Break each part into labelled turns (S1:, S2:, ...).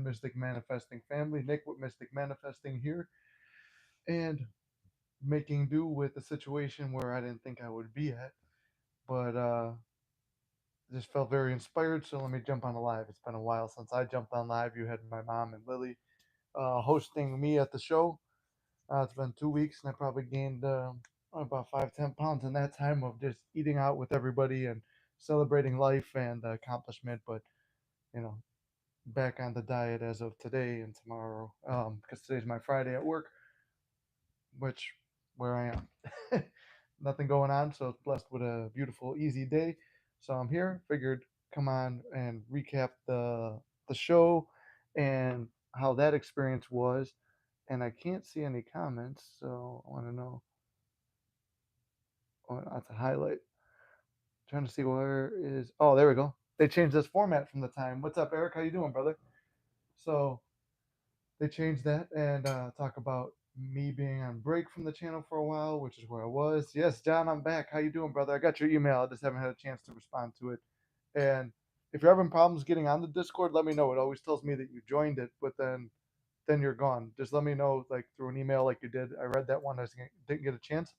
S1: Mystic Manifesting family. Nick with Mystic Manifesting here, and making do with a situation where I didn't think I would be at, but just felt very inspired. So let me jump on a live. It's been a while since I jumped on live. You had my mom and Lily hosting me at the show. It's been 2 weeks, and I probably gained about 5, 10 pounds in that time of just eating out with everybody and celebrating life and accomplishment. But you know, back on the diet as of today and tomorrow, because today's my Friday at work, which where I am. Nothing going on, so blessed with a beautiful, easy day. So I'm here. Figured come on and recap the show and how that experience was. And I can't see any comments, so I want to know. Oh, that's a highlight. Trying to see where is. Oh, there we go. They changed this format from the time. What's up, Eric? How you doing, brother? So they changed that and talk about me being on break from the channel for a while, which is where I was. Yes, John, I'm back. How you doing, brother? I got your email. I just haven't had a chance to respond to it. And if you're having problems getting on the Discord, let me know. It always tells me that you joined it, but then you're gone. Just let me know like through an email like you did. I read that one. I just didn't get a chance.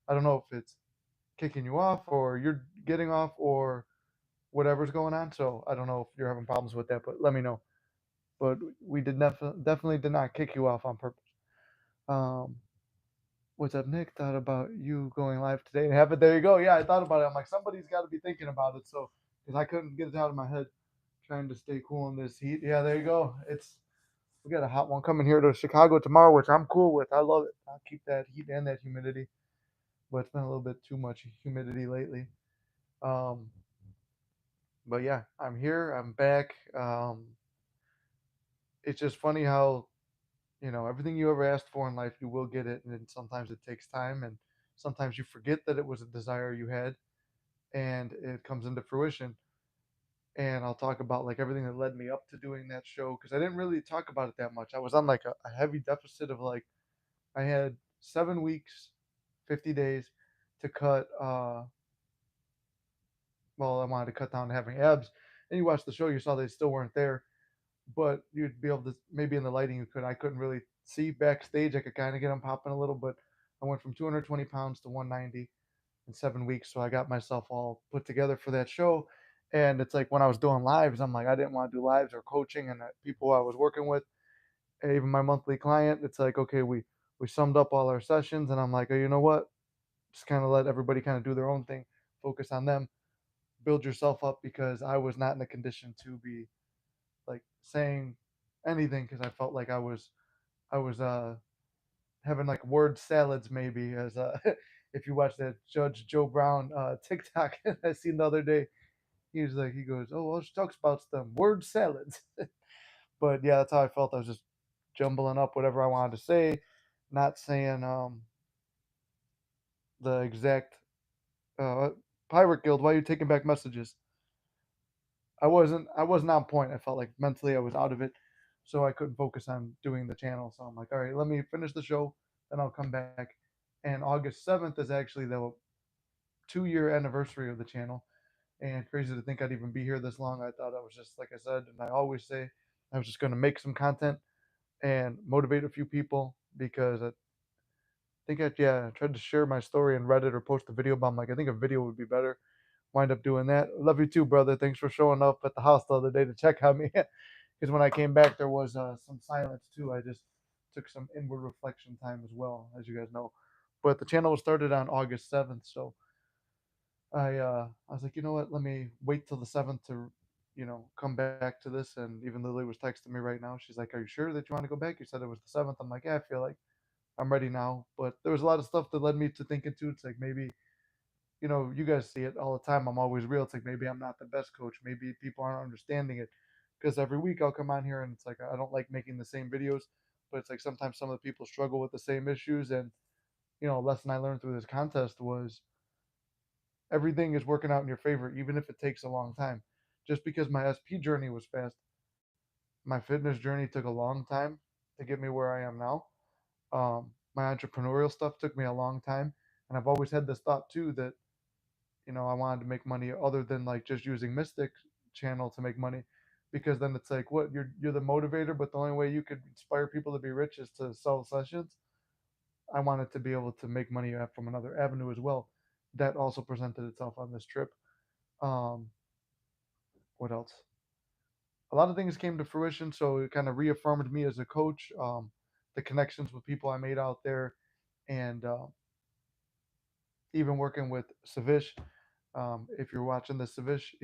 S1: I don't know if it's kicking you off or you're getting off or whatever's going on. So I don't know if you're having problems with that, but let me know. But we definitely did not kick you off on purpose. Um, what's up, Nick? Thought about you going live today and have it. There you go. Yeah, I thought about it. I'm like, somebody's got to be thinking about it. So, because I couldn't get it out of my head, trying to stay cool in this heat. Yeah, there you go. We got a hot one coming here to Chicago tomorrow, which I'm cool with. I love it. I'll keep that heat and that humidity, but it's been a little bit too much humidity lately. Um, but yeah, I'm here. I'm back. It's just funny how everything you ever asked for in life, you will get it, and then sometimes it takes time, and sometimes you forget that it was a desire you had, and it comes into fruition. And I'll talk about like everything that led me up to doing that show because I didn't really talk about it that much. I was on like a heavy deficit of like I had 7 weeks, 50 days to cut. Well, I wanted to cut down to having abs, and you watched the show, you saw they still weren't there, but you'd be able to maybe in the lighting you could. I couldn't really see backstage. I could kind of get them popping a little, but I went from 220 pounds to 190 in 7 weeks. So I got myself all put together for that show. And it's like when I was doing lives, I'm like, I didn't want to do lives or coaching, and people I was working with, and even my monthly client, it's like, okay, we summed up all our sessions, and I'm like, oh, you know what? Just kind of let everybody kind of do their own thing, focus on them, build yourself up because I was not in a condition to be like saying anything because I felt like I was having like word salads maybe as if you watch that Judge Joe Brown TikTok I seen the other day, he goes, oh, well, she talks about them word salads. But yeah, that's how I felt. I was just jumbling up whatever I wanted to say, not saying the exact uh, Pirate Guild. Why are you taking back messages? I wasn't on point. I felt like mentally I was out of it, so I couldn't focus on doing the channel. So I'm like, all right, let me finish the show, then I'll come back. And August 7th is actually the 2 year anniversary of the channel. And crazy to think I'd even be here this long. I thought I was just like I said, and I always say, I was just going to make some content and motivate a few people because I think I tried to share my story in Reddit or post a video, but I'm like, I think a video would be better. Wind up doing that. Love you too, brother. Thanks for showing up at the house the other day to check on me. Because when I came back, there was some silence too. I just took some inward reflection time as well, as you guys know. But the channel was started on August 7th, so I was like, you know what? Let me wait till the 7th to, come back to this. And even Lily was texting me right now. She's like, "Are you sure that you want to go back? You said it was the 7th." I'm like, "Yeah, I feel like I'm ready now." But there was a lot of stuff that led me to thinking too. It's like maybe you guys see it all the time. I'm always real. It's like maybe I'm not the best coach. Maybe people aren't understanding it because every week I'll come on here and it's like I don't like making the same videos, but it's like sometimes some of the people struggle with the same issues. And a lesson I learned through this contest was everything is working out in your favor, even if it takes a long time. Just because my SP journey was fast, my fitness journey took a long time to get me where I am now. My entrepreneurial stuff took me a long time, and I've always had this thought too that I wanted to make money other than like just using Mystic channel to make money because then it's like, what, you're the motivator, but the only way you could inspire people to be rich is to sell sessions. I wanted to be able to make money from another avenue as well. That also presented itself on this trip. Um, what else? A lot of things came to fruition, so it kind of reaffirmed me as a coach. The connections with people I made out there, and even working with Savish. If you're watching the Savish,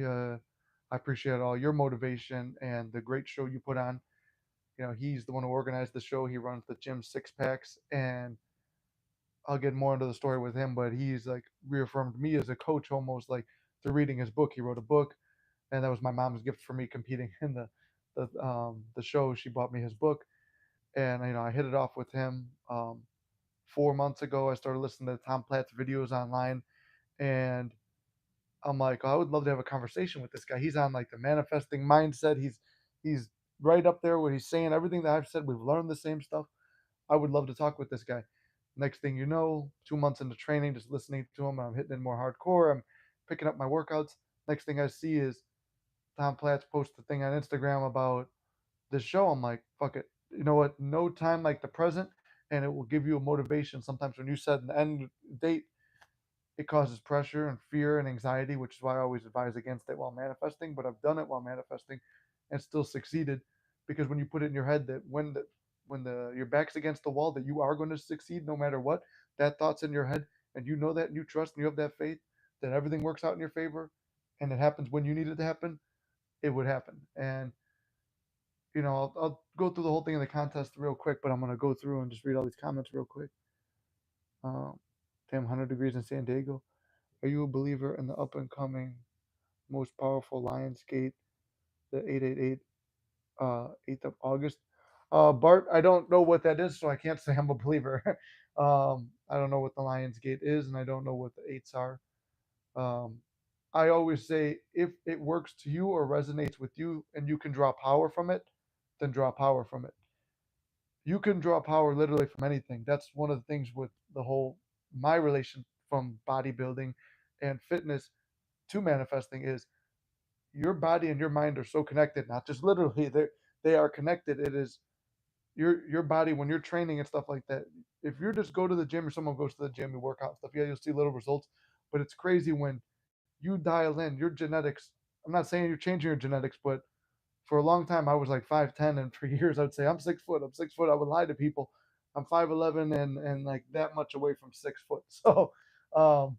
S1: I appreciate all your motivation and the great show you put on. He's the one who organized the show. He runs the gym Six Packs, and I'll get more into the story with him. But he's like reaffirmed me as a coach, almost like through reading his book. He wrote a book, and that was my mom's gift for me competing in the show. She bought me his book, and I hit it off with him. 4 months ago, I started listening to Tom Platt's videos online, and I'm like, oh, I would love to have a conversation with this guy. He's on like the manifesting mindset. He's right up there where he's saying everything that I've said. We've learned the same stuff. I would love to talk with this guy. Next thing you know, 2 months into training, just listening to him, I'm hitting it more hardcore. I'm picking up my workouts. Next thing I see is Tom Platts post a thing on Instagram about this show. I'm like, fuck it. You know what? No time like the present, and it will give you a motivation. Sometimes when you set an end date, it causes pressure and fear and anxiety, which is why I always advise against it while manifesting. But I've done it while manifesting, and still succeeded, because when you put it in your head that when your back's against the wall, that you are going to succeed no matter what, that thought's in your head, and you know that, and you trust, and you have that faith that everything works out in your favor, and it happens when you need it to happen. It would happen. And I'll go through the whole thing in the contest real quick, but I'm gonna go through and just read all these comments real quick. Um, Damn, 100 degrees in San Diego. Are you a believer in the up and coming most powerful Lionsgate, the 888, 8th of August? Bart, I don't know what that is, so I can't say I'm a believer. I don't know what the Lionsgate is, and I don't know what the eights are. Um, I always say, if it works to you or resonates with you and you can draw power from it, then draw power from it. You can draw power literally from anything. That's one of the things with the whole my relation from bodybuilding and fitness to manifesting is your body and your mind are so connected, not just literally, they are connected. It is your body when you're training and stuff like that. If you just go to the gym, or someone goes to the gym, you work out and stuff, yeah, you'll see little results. But it's crazy when you dial in your genetics. I'm not saying you're changing your genetics, but for a long time I was like 5'10", and for years I would say I'm 6 foot. I'm 6 foot. I would lie to people. I'm 5'11", and like that much away from 6 foot. So um,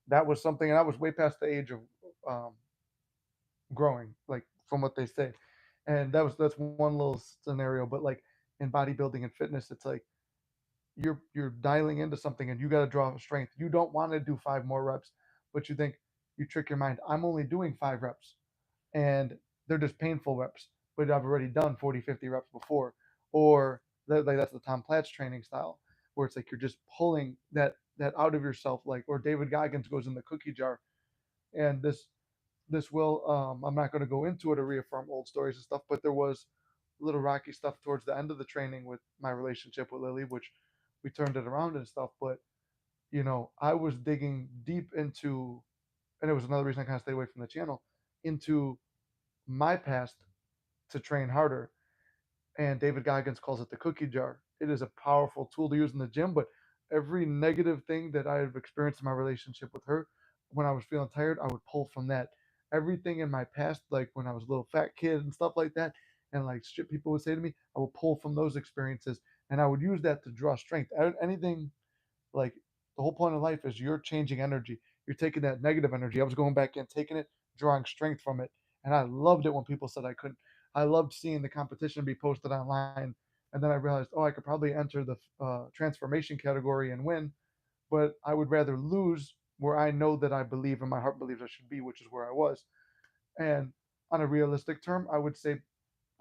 S1: that was something, and I was way past the age of um, growing, like from what they say. And that's one little scenario. But like in bodybuilding and fitness, it's like you're dialing into something, and you got to draw strength. You don't want to do 5 more reps, but you think, you trick your mind, I'm only doing 5 reps, and they're just painful reps, but I've already done 40, 50 reps before. Or like that's the Tom Platz training style, where it's like you're just pulling that out of yourself, like, or David Goggins goes in the cookie jar. And this will, I'm not going to go into it or reaffirm old stories and stuff, but there was a little rocky stuff towards the end of the training with my relationship with Lily, which we turned it around and stuff. But I was digging deep into, and it was another reason I kind of stayed away from the channel, into my past to train harder. And David Goggins calls it the cookie jar. It is a powerful tool to use in the gym, but every negative thing that I have experienced in my relationship with her, when I was feeling tired, I would pull from that. Everything in my past, like when I was a little fat kid and stuff like that, and like shit people would say to me, I would pull from those experiences, and I would use that to draw strength. Anything, like, the whole point of life is you're changing energy. You're taking that negative energy. I was going back in, taking it, drawing strength from it. And I loved it when people said I couldn't. I loved seeing the competition be posted online. And then I realized, oh, I could probably enter the transformation category and win, but I would rather lose where I know that I believe and my heart believes I should be, which is where I was. And on a realistic term, I would say,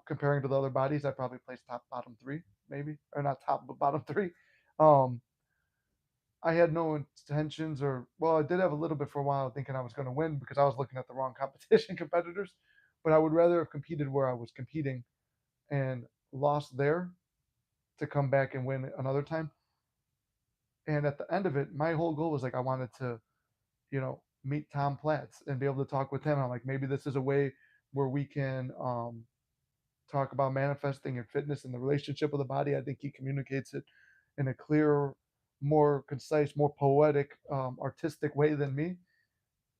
S1: comparing to the other bodies, I probably placed top, bottom three, maybe, or not top, but bottom three. Um, I had no intentions, or well, I did have a little bit for a while, thinking I was going to win because I was looking at the wrong competition competitors. But I would rather have competed where I was competing and lost there to come back and win another time. And at the end of it, my whole goal was like, I wanted to, meet Tom Platz and be able to talk with him. I'm like, maybe this is a way where we can talk about manifesting and fitness and the relationship with the body. I think he communicates it in a clearer, more concise, more poetic, artistic way than me.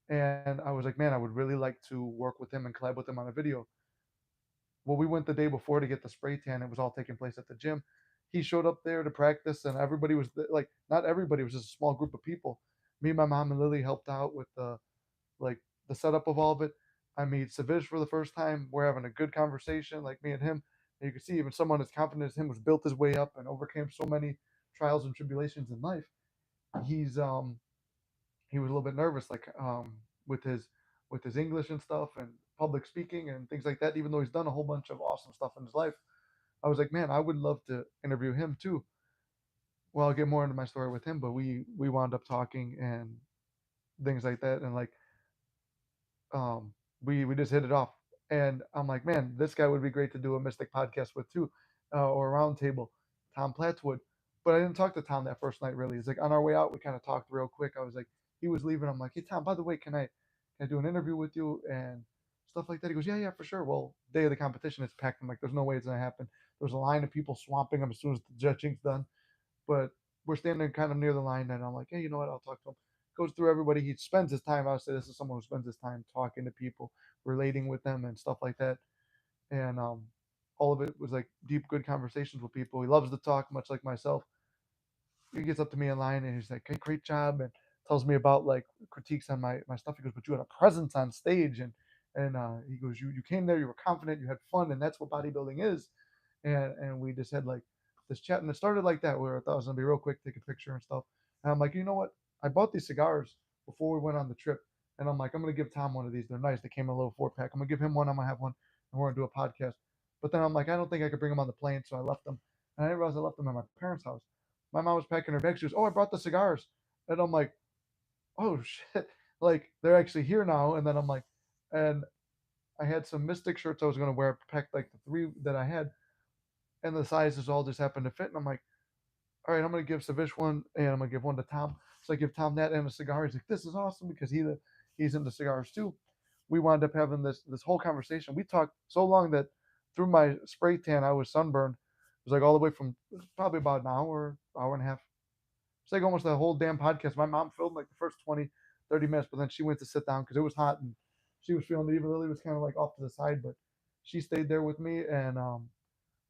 S1: And I was like, man, I would really like to work with him and collab with him on a video. Well, we went the day before to get the spray tan. It was all taking place at the gym. He showed up there to practice, and everybody was like, not everybody, it was just a small group of people. Me, my mom, and Lily helped out with like the setup of all of it. I meet Savish for the first time. We're having a good conversation, like me and him. And you can see even someone as confident as him was built his way up and overcame so many trials and tribulations in life. He's he was a little bit nervous, like with his English and stuff and public speaking and things like that. Even though he's done a whole bunch of awesome stuff in his life, I was like, man, I would love to interview him too. Well, I'll get more into my story with him, but we wound up talking and things like that, and like um, we just hit it off. And I'm like, man, this guy would be great to do a Mystic podcast with too, or a roundtable. Tom Platswood, but I didn't talk to Tom that first night really. It's like on our way out, we kind of talked real quick. I was like, he was leaving. I'm like, hey Tom, by the way, can I do an interview with you and stuff like that? He goes, yeah, yeah, for sure. Well, day of the competition, it's packed. I'm like, there's no way it's gonna happen. There's a line of people swamping him as soon as the judging's done, but we're standing kind of near the line, and I'm like, hey, you know what? I'll talk to him. Goes through everybody. He spends his time. I would say this is someone who spends his time talking to people, relating with them, and stuff like that. And all of it was like deep, good conversations with people. He loves to talk, much like myself. He gets up to me in line and he's like, "Hey, great job," and tells me about like critiques on my stuff. He goes, "But you had a presence on stage, and he goes, you came there, you were confident, you had fun, and that's what bodybuilding is." And we just had like this chat, and it started like that, where I thought it was gonna be real quick, take a picture and stuff. And I'm like, you know what? I bought these cigars before we went on the trip, and I'm like, I'm gonna give Tom one of these. They're nice. They came in a little 4 pack. I'm gonna give him one. I'm gonna have one, and we're gonna do a podcast. But then I'm like, I don't think I could bring them on the plane, so I left them. And I didn't realize I left them at my parents' house. My mom was packing her bag. She goes, "Oh, I brought the cigars," and I'm like, "Oh shit!" Like they're actually here now. And then I'm like, and I had some Mystic shirts I was gonna wear. Packed like the three that I had, and the sizes all just happened to fit. And I'm like, all right, I'm gonna give Savish one, and I'm gonna give one to Tom. So I give Tom that and a cigar. He's like, "This is awesome," because he's into cigars too. We wound up having this whole conversation. We talked so long that through my spray tan, I was sunburned. It was like all the way from probably about an hour and a half. It's like almost the whole damn podcast. My mom filmed like the first 20, 30 minutes, but then she went to sit down because it was hot and she was feeling it. Even Lily was kind of like off to the side, but she stayed there with me, and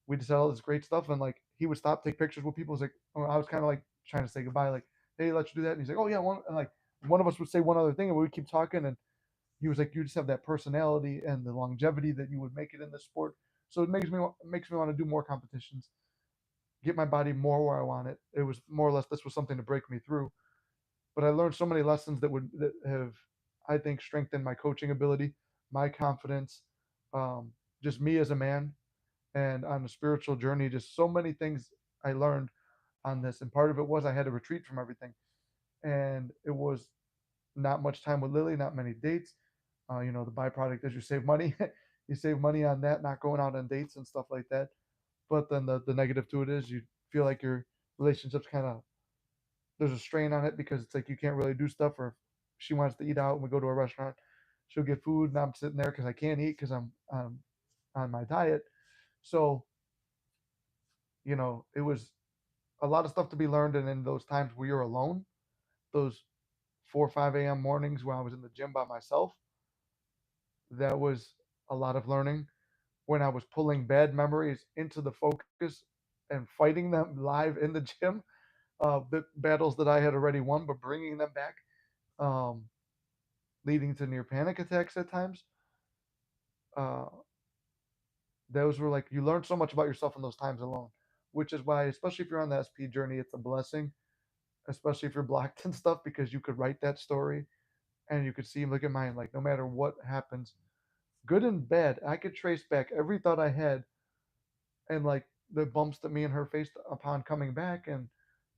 S1: we just had all this great stuff. And like he would stop, take pictures with people. It was like I was kind of like trying to say goodbye, like, "Hey, let's do that." And he's like, "Oh yeah, one." And like one of us would say one other thing, and we would keep talking. And he was like, "You just have that personality and the longevity that you would make it in this sport." So it makes me want to do more competitions, get my body more where I want it. It was more or less this was something to break me through. But I learned so many lessons that have, I think, strengthened my coaching ability, my confidence, um, just me as a man, and on a spiritual journey. Just so many things I learned on this, and part of it was I had to retreat from everything, and it was not much time with Lily, not many dates. The byproduct is you save money. You save money on that, not going out on dates and stuff like that. But then the negative to it is you feel like your relationship's kind of there's a strain on it because it's like you can't really do stuff. Or if she wants to eat out and we go to a restaurant, she'll get food and I'm sitting there because I can't eat because I'm on my diet. So it was a lot of stuff to be learned. And in those times where you're alone, those 4 or 5 a.m. mornings when I was in the gym by myself, that was a lot of learning. When I was pulling bad memories into the focus and fighting them live in the gym, the battles that I had already won, but bringing them back, um, leading to near panic attacks at times. Uh, those were like you learn so much about yourself in those times alone, which is why, especially if you're on the SP journey, it's a blessing. Especially if you're blocked and stuff, because you could write that story and you could see, look at mine, like no matter what happens, good and bad, I could trace back every thought I had, and like the bumps that me and her faced upon coming back, and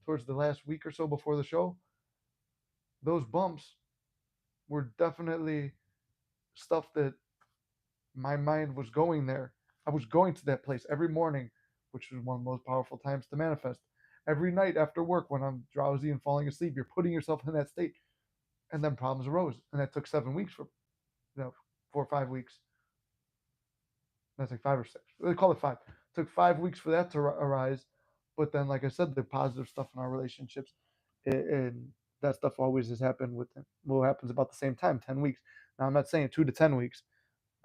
S1: towards the last week or so before the show, those bumps were definitely stuff that my mind was going there. I was going to that place every morning, which was one of the most powerful times to manifest. Every night after work, when I'm drowsy and falling asleep, you're putting yourself in that state. And then problems arose. And that took 7 weeks, for 4 or 5 weeks. That's like 5 or 6. They call it 5. Took 5 weeks for that to arise, but then, like I said, the positive stuff in our relationships, and that stuff always has happened within. Well, happens about the same time, 10 weeks. Now I'm not saying 2 to 10 weeks.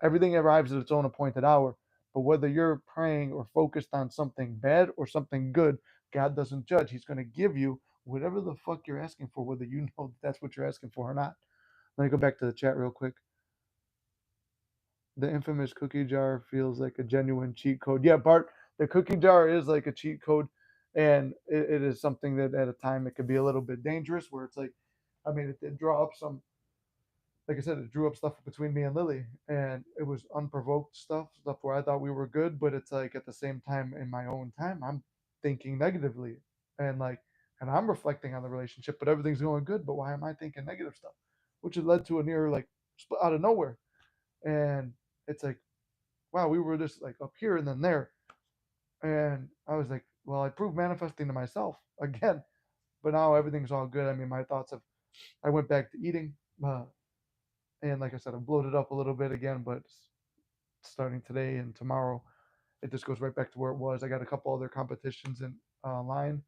S1: Everything arrives at its own appointed hour. But whether you're praying or focused on something bad or something good, God doesn't judge. He's going to give you whatever the fuck you're asking for, whether you know that's what you're asking for or not. Let me go back to the chat real quick. The infamous cookie jar feels like a genuine cheat code. Yeah, Bart, the cookie jar is like a cheat code, and it is something that at a time it could be a little bit dangerous. Where it's like, I mean, it did draw up some, like I said, it drew up stuff between me and Lily, and it was unprovoked stuff where I thought we were good, but it's like at the same time, in my own time, I'm thinking negatively, and like, and I'm reflecting on the relationship, but everything's going good. But why am I thinking negative stuff? Which has led to a near like out of nowhere, and it's like, wow, we were just like up here and then there. And I was like, well, I proved manifesting to myself again, but now everything's all good. I mean, my thoughts have, I went back to eating, and like I said, I've bloated up a little bit again, but starting today and tomorrow, it just goes right back to where it was. I got a couple other competitions in line.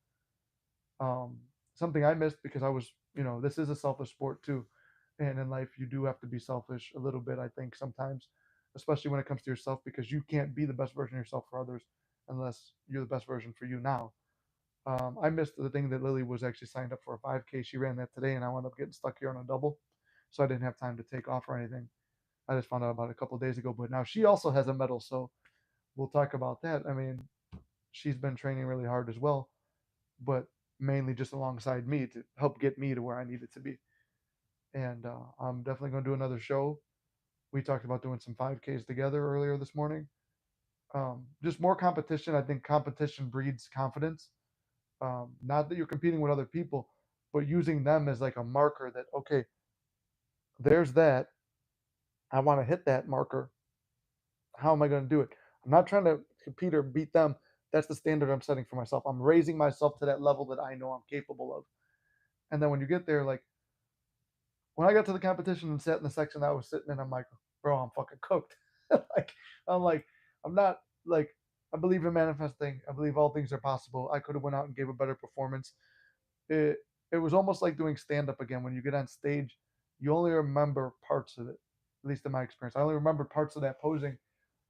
S1: Um, Something I missed because I was, this is a selfish sport too. And in life, you do have to be selfish a little bit, I think, sometimes, especially when it comes to yourself, because you can't be the best version of yourself for others unless you're the best version for you now. I missed the thing that Lily was actually signed up for a 5K. She ran that today, and I wound up getting stuck here on a double. So I didn't have time to take off or anything. I just found out about it a couple of days ago. But now she also has a medal. So we'll talk about that. I mean, she's been training really hard as well, but mainly just alongside me to help get me to where I needed to be. And I'm definitely going to do another show. We talked about doing some 5Ks together earlier this morning. Just more competition. I think competition breeds confidence. Not that you're competing with other people, but using them as like a marker that, okay, there's that. I want to hit that marker. How am I going to do it? I'm not trying to compete or beat them. That's the standard I'm setting for myself. I'm raising myself to that level that I know I'm capable of. And then when you get there, like when I got to the competition and sat in the section that I was sitting in, I'm like, bro, I'm fucking cooked. like, I'm like, I'm not like, I believe in manifesting. I believe all things are possible. I could have went out and gave a better performance. It it was almost like doing stand up again. When you get on stage, you only remember parts of it. At least in my experience, I only remembered parts of that posing,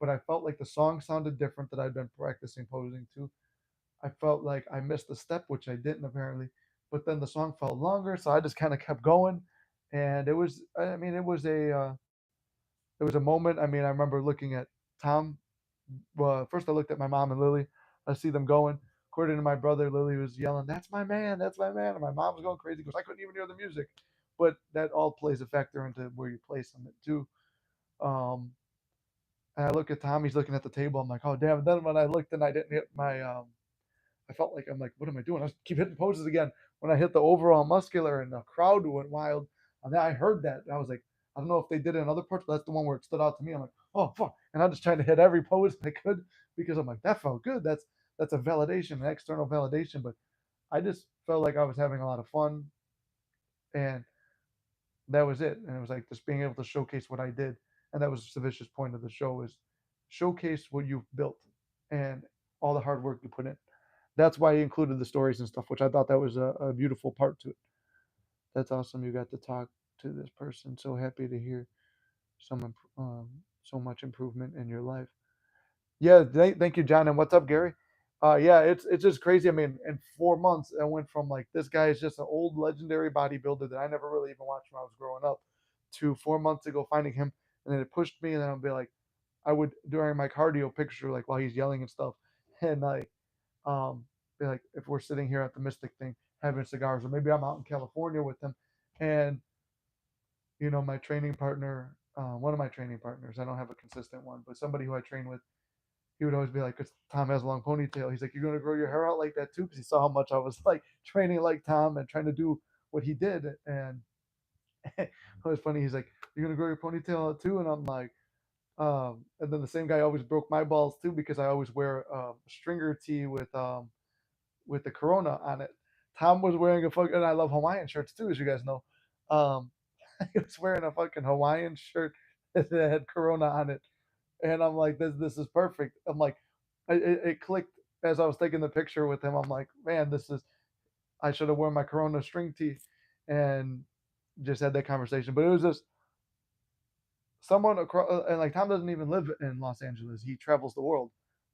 S1: but I felt like the song sounded different that I'd been practicing posing to. I felt like I missed a step, which I didn't apparently. But then the song felt longer, so I just kind of kept going, and it was. I mean, it was a moment. I mean, I remember looking at Tom. Well, first I looked at my mom and Lily. I see them going. According to my brother, Lily was yelling, "That's my man! That's my man!" And my mom was going crazy because I couldn't even hear the music. But that all plays a factor into where you place them too. Um, and I look at Tom. He's looking at the table. I'm like, "Oh damn!" And then when I looked and I didn't hit my I felt like I'm like, what am I doing? I keep hitting poses again. When I hit the overall muscular and the crowd went wild, and then I heard that. And I was like, I don't know if they did it in other parts, but that's the one where it stood out to me. I'm like, oh fuck. And I'm just trying to hit every pose I could because I'm like, that felt good. That's a validation, an external validation. But I just felt like I was having a lot of fun, and that was it. And it was like just being able to showcase what I did. And that was the vicious point of the show is showcase what you've built and all the hard work you put in. That's why he included the stories and stuff, which I thought that was a beautiful part to it. That's awesome. You got to talk to this person. So happy to hear some so much improvement in your life. Yeah, thank you, John. And what's up, Gary? Yeah, it's just crazy. I mean, in 4 months, I went from like this guy is just an old legendary bodybuilder that I never really even watched when I was growing up, to 4 months ago finding him, and then it pushed me, and then I'll be like, I would during my cardio picture, like while he's yelling and stuff, and like be like if we're sitting here at the Mystic thing having cigars, or maybe I'm out in California with him, and my training partner, one of my training partners, I don't have a consistent one, but somebody who I train with, he would always be like, because Tom has a long ponytail, he's like, you're gonna grow your hair out like that too, because he saw how much I was like training like Tom and trying to do what he did, and it was funny. He's like, you're gonna grow your ponytail out too, and I'm like. And then the same guy always broke my balls too because I always wear stringer tee with the Corona on it. Tom was wearing a fucking, and I love Hawaiian shirts too, as you guys know. Um, he was wearing a fucking Hawaiian shirt that had Corona on it. And I'm like, this is perfect. I'm like, it clicked as I was taking the picture with him. I'm like, man, this is, I should have worn my Corona string tee and just had that conversation. But it was just someone across, and like Tom doesn't even live in Los Angeles. He travels the world.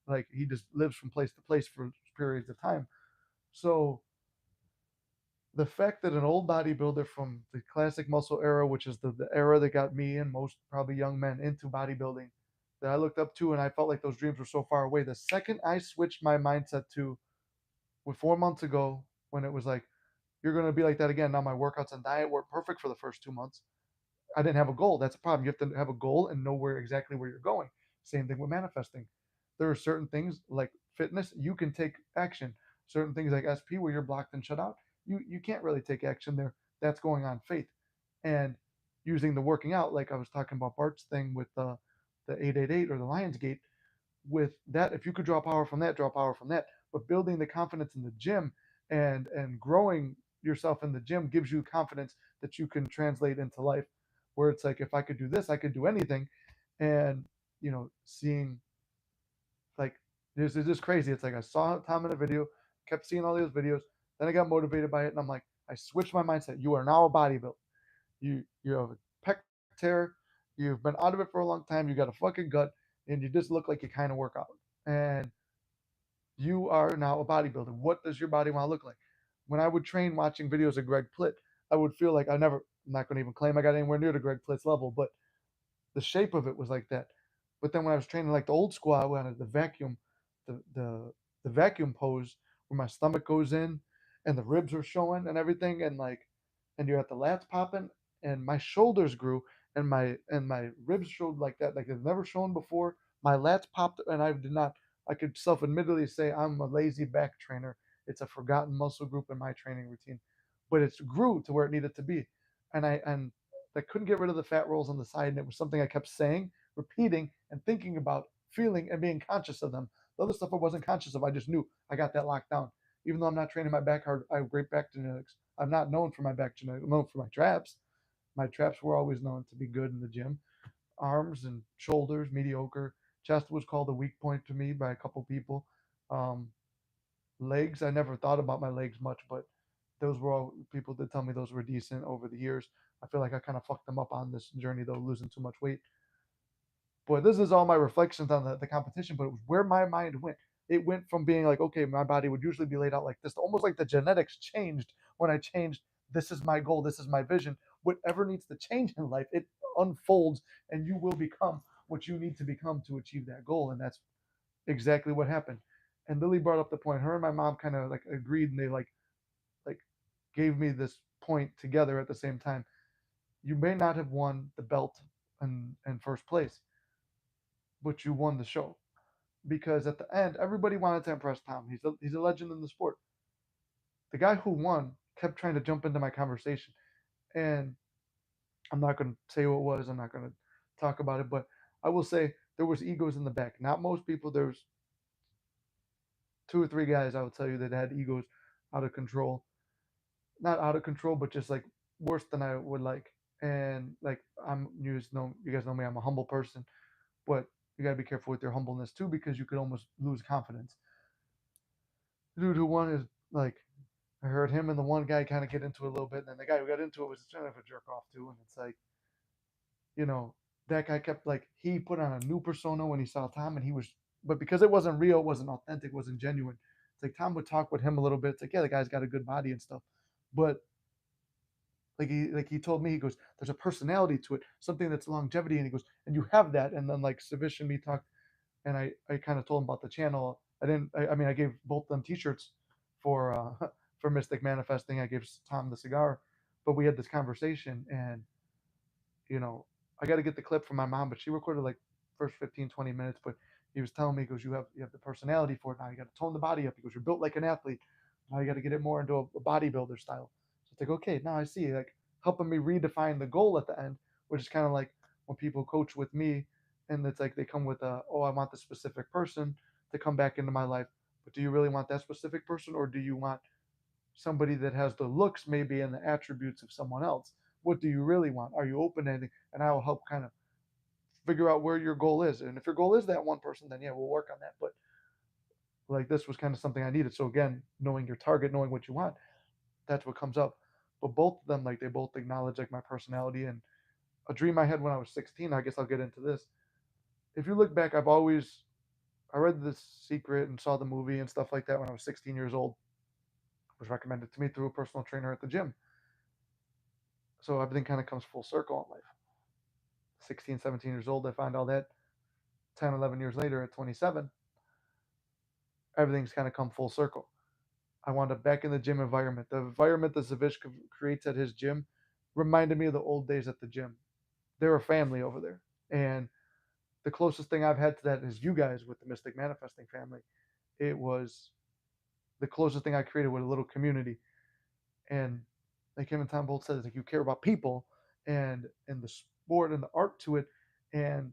S1: Like he just lives from place to place for periods of time. So the fact that an old bodybuilder from the classic muscle era, which is the era that got me and most probably young men into bodybuilding, that I looked up to and I felt like those dreams were so far away. The second I switched my mindset to with 4 months ago, when it was like, you're going to be like that again. Now my workouts and diet were perfect for the first 2 months. I didn't have a goal. That's a problem. You have to have a goal and know where exactly where you're going. Same thing with manifesting. There are certain things like fitness, you can take action. Certain things like SP where you're blocked and shut out, you can't really take action there. That's going on faith. And using the working out, like I was talking about Bart's thing with the 888 or the Lions Gate, with that, if you could draw power from that, draw power from that. But building the confidence in the gym and growing yourself in the gym gives you confidence that you can translate into life. Where it's like, if I could do this, I could do anything. And seeing like, it's just crazy. It's like I saw Tom in a video, kept seeing all these videos, then I got motivated by it, and I'm like, I switched my mindset. You are now a bodybuilder. You have a pec tear. You've been out of it for a long time. You got a fucking gut, and you just look like you kind of work out. And you are now a bodybuilder. What does your body want to look like? When I would train watching videos of Greg Plitt, I would feel like I'm not going to even claim I got anywhere near to Greg Plitt's level, but the shape of it was like that. But then when I was training like the old school, I wanted the the the vacuum pose where my stomach goes in and the ribs are showing and everything, and like, and you're at the lats popping, and my shoulders grew and my ribs showed like they've never shown before. My lats popped, and I did not. I could self-admittedly say I'm a lazy back trainer. It's a forgotten muscle group in my training routine, but it's grew to where it needed to be, and I couldn't get rid of the fat rolls on the side, and it was something I kept saying, repeating, and thinking about, feeling, and being conscious of them. The other stuff I wasn't conscious of. I just knew I got that locked down. Even though I'm not training my back hard, I have great back genetics. I'm not known for my back genetics. I'm known for my traps. My traps were always known to be good in the gym. Arms and shoulders, mediocre. Chest was called a weak point to me by a couple people. Um, Legs, I never thought about my legs much, but those were all people did tell me those were decent over the years. I feel like I kind of fucked them up on this journey though, losing too much weight. But this is all my reflections on the competition, but it was where my mind went. It went from being like, okay, my body would usually be laid out like this, to almost like the genetics changed when I changed. This is my goal. This is my vision. Whatever needs to change in life, it unfolds, and you will become what you need to become to achieve that goal. And that's exactly what happened. And Lily brought up the point. Her and my mom kind of like agreed, and they like gave me this point together at the same time. You may not have won the belt in first place, but you won the show, because at the end, everybody wanted to impress Tom. He's a legend in the sport. The guy who won kept trying to jump into my conversation, and I'm not going to say who it was. I'm not going to talk about it, but I will say there was egos in the back. Not most people. There's two or three guys I will tell you that had egos out of control. Not out of control, but just like worse than I would like. And like, you guys know me. I'm a humble person, but you gotta be careful with your humbleness too, because you could almost lose confidence. The dude who won is like, I heard him and the one guy kind of get into it a little bit, and then the guy who got into it was kind of a jerk off too. And it's like, you know, that guy kept like, he put on a new persona when he saw Tom, and he was, but because it wasn't real, it wasn't authentic, it wasn't genuine. It's like Tom would talk with him a little bit. It's like, yeah, the guy's got a good body and stuff, but like he told me, he goes, there's a personality to it, something that's longevity, and he goes, and you have that. And then like Savish and me talked, and I kind of told him about the channel. I mean, I gave both them T-shirts for for Mystic Manifesting. I gave Tom the cigar, but we had this conversation, and you know, I got to get the clip from my mom, but she recorded like first 15, 20 minutes. But he was telling me, he goes, you have the personality for it now. You got to tone the body up. He goes, you're built like an athlete. Now you got to get it more into a bodybuilder style. So it's like, okay, now I see, like, helping me redefine the goal at the end, which is kind of like when people coach with me, and it's like they come with oh, I want the specific person to come back into my life. But do you really want that specific person, or do you want somebody that has the looks maybe and the attributes of someone else? What do you really want? Are you open to anything? And I will help kind of figure out where your goal is. And if your goal is that one person, then yeah, we'll work on that. But like this was kind of something I needed. So again, knowing your target, knowing what you want, that's what comes up. But both of them, like they both acknowledge like my personality and a dream I had when I was 16. I guess I'll get into this. If you look back, I read The Secret and saw the movie and stuff like that when I was 16 years old. It was recommended to me through a personal trainer at the gym. So everything kind of comes full circle in life. 16, 17 years old, I find all that. 10, 11 years later at 27, everything's kind of come full circle. I wound up back in the gym environment. The environment that Zavish creates at his gym reminded me of the old days at the gym. They're a family over there. And the closest thing I've had to that is you guys with the Mystic Manifesting family. It was the closest thing I created with a little community. And like him and Tom Bolt says, like you care about people and the sport and the art to it, and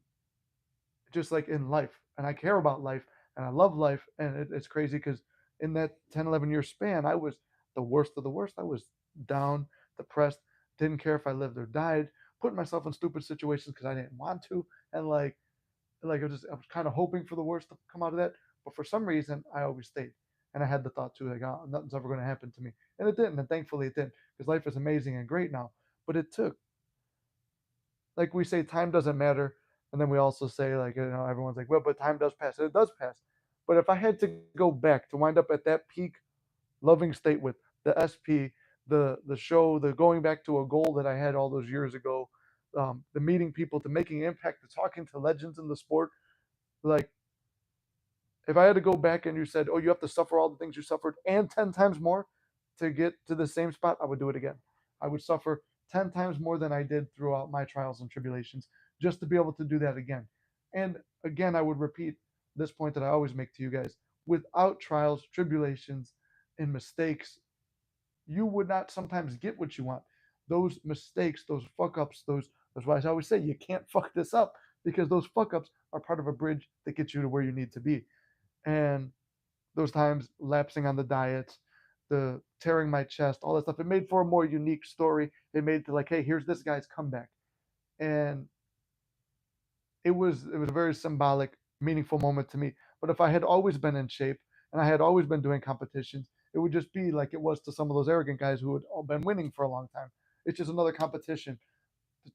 S1: just like in life. And I care about life and I love life. And it's crazy because in that 10, 11-year span, I was the worst of the worst. I was down, depressed, didn't care if I lived or died, putting myself in stupid situations because I didn't want to. And I was kind of hoping for the worst to come out of that. But for some reason, I always stayed. And I had the thought too, like, oh, nothing's ever going to happen to me. And it didn't. And thankfully it didn't because life is amazing and great now. But it took, like we say, time doesn't matter. And then we also say, like, everyone's like, well, but time does pass. And it does pass. But if I had to go back to wind up at that peak loving state with the SP, the show, the going back to a goal that I had all those years ago, the meeting people, to making impact, to talking to legends in the sport, like if I had to go back and you said, oh, you have to suffer all the things you suffered and 10 times more to get to the same spot, I would do it again. I would suffer 10 times more than I did throughout my trials and tribulations just to be able to do that again. And again, I would repeat this point that I always make to you guys: without trials, tribulations, and mistakes, you would not sometimes get what you want. Those mistakes, those fuck ups, that's why I always say you can't fuck this up, because those fuck ups are part of a bridge that gets you to where you need to be. And those times lapsing on the diets, the tearing my chest, all that stuff, it made for a more unique story. It made to like, hey, here's this guy's comeback. And it was a very symbolic, meaningful moment to me. But if I had always been in shape and I had always been doing competitions, it would just be like it was to some of those arrogant guys who had all been winning for a long time. It's just another competition.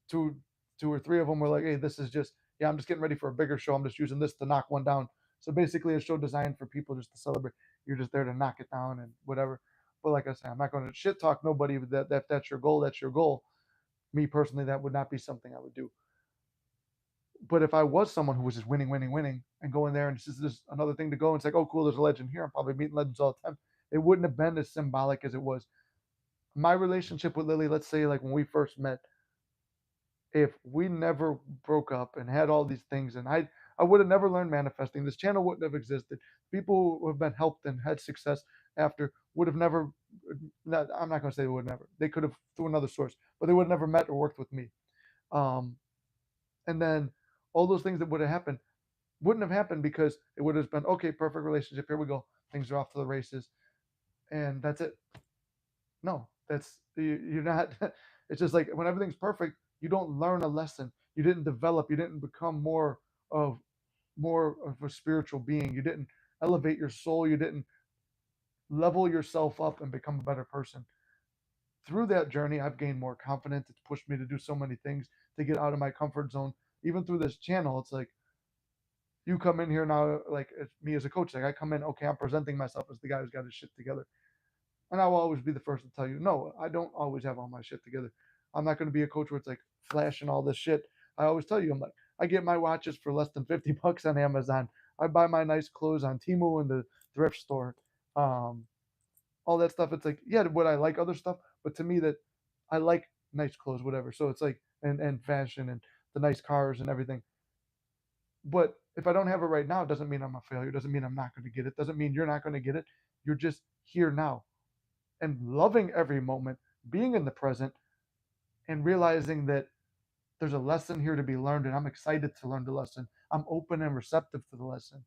S1: Two, two or three of them were like, "Hey, this is just yeah, I'm just getting ready for a bigger show. I'm just using this to knock one down." So basically, a show designed for people just to celebrate. You're just there to knock it down and whatever. But like I said, I'm not going to shit talk nobody. That's your goal. That's your goal. Me personally, that would not be something I would do. But if I was someone who was just winning, winning, winning, and going there and it's just another thing to go and it's like, oh, cool, there's a legend here. I'm probably meeting legends all the time. It wouldn't have been as symbolic as it was. My relationship with Lily, let's say, like when we first met, if we never broke up and had all these things, and I would have never learned manifesting. This channel wouldn't have existed. People who have been helped and had success after would have never. Not, I'm not going to say they would never. They could have through another source, but they would have never met or worked with me. Um, and then all those things that would have happened wouldn't have happened because it would have been okay, perfect relationship. Here we go. Things are off to the races, and that's it. No, you're not. It's just like when everything's perfect, you don't learn a lesson. You didn't develop. You didn't become of more of a spiritual being. You didn't elevate your soul. You didn't level yourself up and become a better person. Through that journey, I've gained more confidence. It's pushed me to do so many things to get out of my comfort zone. Even through this channel, it's like you come in here now, like it's me as a coach. Like I come in, okay, I'm presenting myself as the guy who's got his shit together. And I will always be the first to tell you, no, I don't always have all my shit together. I'm not going to be a coach where it's like flashing all this shit. I always tell you, I'm like, I get my watches for less than 50 bucks on Amazon. I buy my nice clothes on Temu and the thrift store. Um, all that stuff. It's like, yeah, would I like other stuff? But to me, that I like nice clothes, whatever. So it's like, and fashion and the nice cars and everything. But if I don't have it right now, it doesn't mean I'm a failure. It doesn't mean I'm not going to get it. Doesn't mean you're not going to get it. You're just here now and loving every moment, being in the present, and realizing that there's a lesson here to be learned, and I'm excited to learn the lesson. I'm open and receptive to the lesson.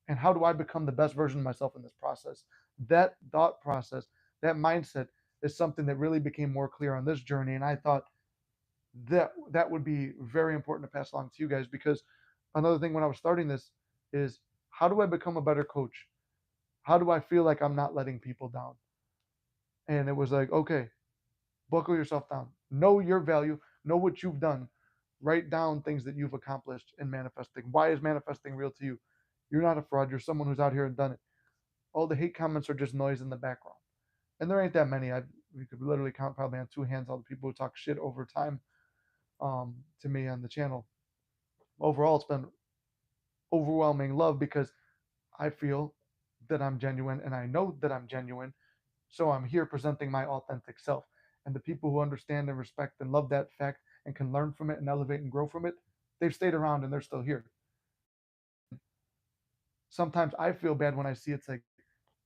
S1: And how do I become the best version of myself in this process? That thought process, that mindset is something that really became more clear on this journey. And I thought that would be very important to pass along to you guys, because another thing when I was starting this is, how do I become a better coach? How do I feel like I'm not letting people down? And it was like, okay, buckle yourself down. Know your value, know what you've done. Write down things that you've accomplished in manifesting. Why is manifesting real to you? You're not a fraud. You're someone who's out here and done it. All the hate comments are just noise in the background. And there ain't that many. We could literally count probably on two hands all the people who talk shit over time, to me on the channel. Overall, it's been overwhelming love, because I feel that I'm genuine and I know that I'm genuine. So I'm here presenting my authentic self. And the people who understand and respect and love that fact and can learn from it and elevate and grow from it, they've stayed around and they're still here. Sometimes I feel bad when I see it's like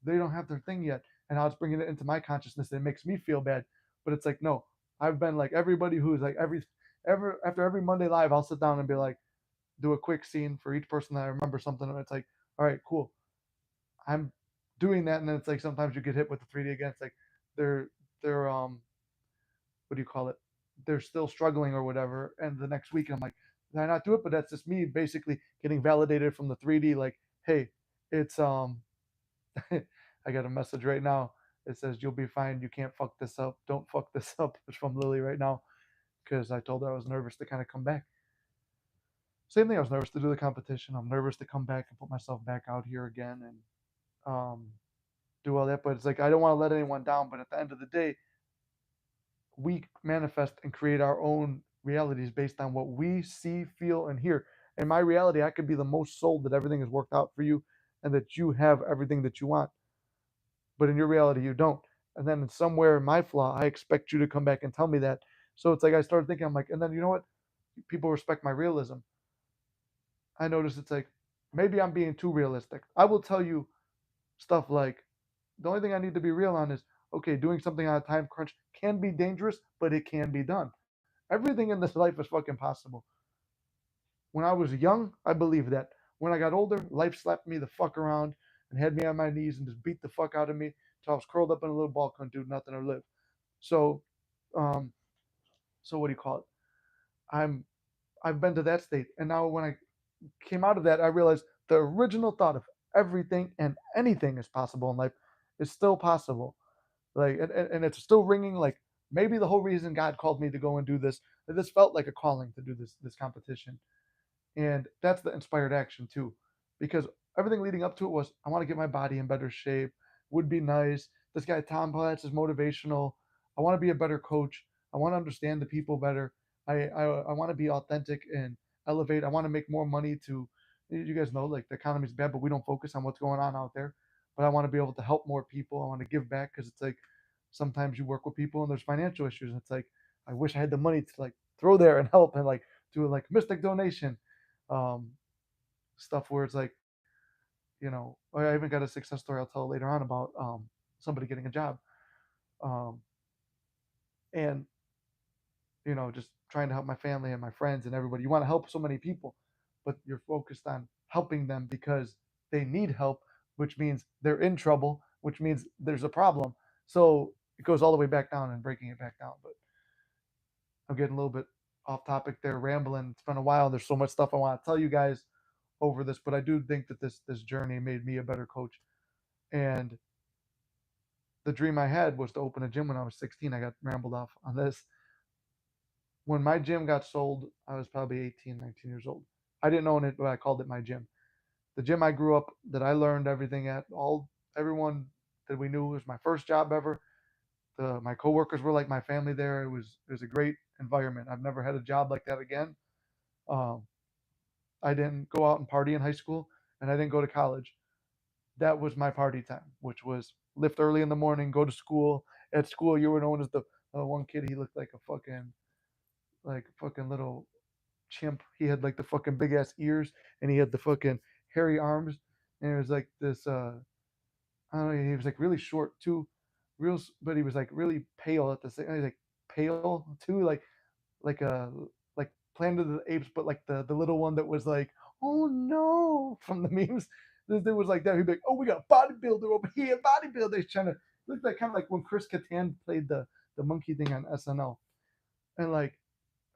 S1: they don't have their thing yet. And I was bringing it into my consciousness. It makes me feel bad. But it's like, no, I've been like everybody who's like after every Monday live, I'll sit down and be like, do a quick scene for each person that I remember something. And it's like, all right, cool. I'm doing that. And then it's like, sometimes you get hit with the 3D again. It's like they're, they're, what do you call it? They're still struggling or whatever. And the next week, I'm like, did I not do it? But that's just me basically getting validated from the 3D. Like, hey, it's, I got a message right now. It says, you'll be fine. You can't fuck this up. Don't fuck this up. It's from Lily right now, because I told her I was nervous to kind of come back. Same thing. I was nervous to do the competition. I'm nervous to come back and put myself back out here again and um, do all that. But it's like, I don't want to let anyone down. But at the end of the day, we manifest and create our own realities based on what we see, feel, and hear. In my reality, I could be the most sold that everything has worked out for you and that you have everything that you want. But in your reality, you don't. And then somewhere in my flaw, I expect you to come back and tell me that. So it's like I started thinking, I'm like, and then you know what? People respect my realism. I notice it's like maybe I'm being too realistic. I will tell you stuff like, the only thing I need to be real on is, okay, doing something on a time crunch can be dangerous, but it can be done. Everything in this life is fucking possible. When I was young, I believed that. When I got older, life slapped me the fuck around and had me on my knees and just beat the fuck out of me till I was curled up in a little ball, couldn't do nothing or live. So, um, so what do you call it? I'm I've been to that state, and now when I came out of that, I realized the original thought of everything and anything is possible in life is still possible. Like, and it's still ringing. Like, maybe the whole reason God called me to go and do this, this felt like a calling to do this competition. And that's the inspired action too, because everything leading up to it was, I want to get my body in better shape. Would be nice. This guy Tom Platz is motivational. I want to be a better coach. I want to understand the people better. I want to be authentic and elevate. I want to make more money to, you guys know, like the economy's bad, but we don't focus on what's going on out there. But I want to be able to help more people. I want to give back, because it's like sometimes you work with people and there's financial issues. And it's like, I wish I had the money to like throw there and help and like do like mystic donation, um, stuff where it's like, I even got a success story I'll tell later on about somebody getting a job, um, and just trying to help my family and my friends and everybody. You want to help so many people, but you're focused on helping them because they need help, which means they're in trouble, which means there's a problem. So it goes all the way back down and breaking it back down. But I'm getting a little bit off topic there, rambling. It's been a while. There's so much stuff I want to tell you guys over this, but I do think that this journey made me a better coach. And the dream I had was to open a gym when I was 16. I got rambled off on this. When my gym got sold, I was probably 18, 19 years old. I didn't own it, but I called it my gym. The gym I grew up, that I learned everything at, everyone that we knew, was my first job ever. My coworkers were like my family there. It was a great environment. I've never had a job like that again. Um, I didn't go out and party in high school, and I didn't go to college. That was my party time, which was lift early in the morning, go to school. At school, you were known as the one kid. He looked like a fucking little chimp. He had like the fucking big ass ears, and he had the fucking hairy arms, and it was like this. I don't know. He was like really short too, but he was like really pale at the same. He was like pale too, like a like Planet of the Apes, but like the little one that was like, oh no, from the memes. This dude was like that. He'd be like, oh, we got a bodybuilder over here. Bodybuilder. He's trying to look like kind of like when Chris Kattan played the monkey thing on SNL, and like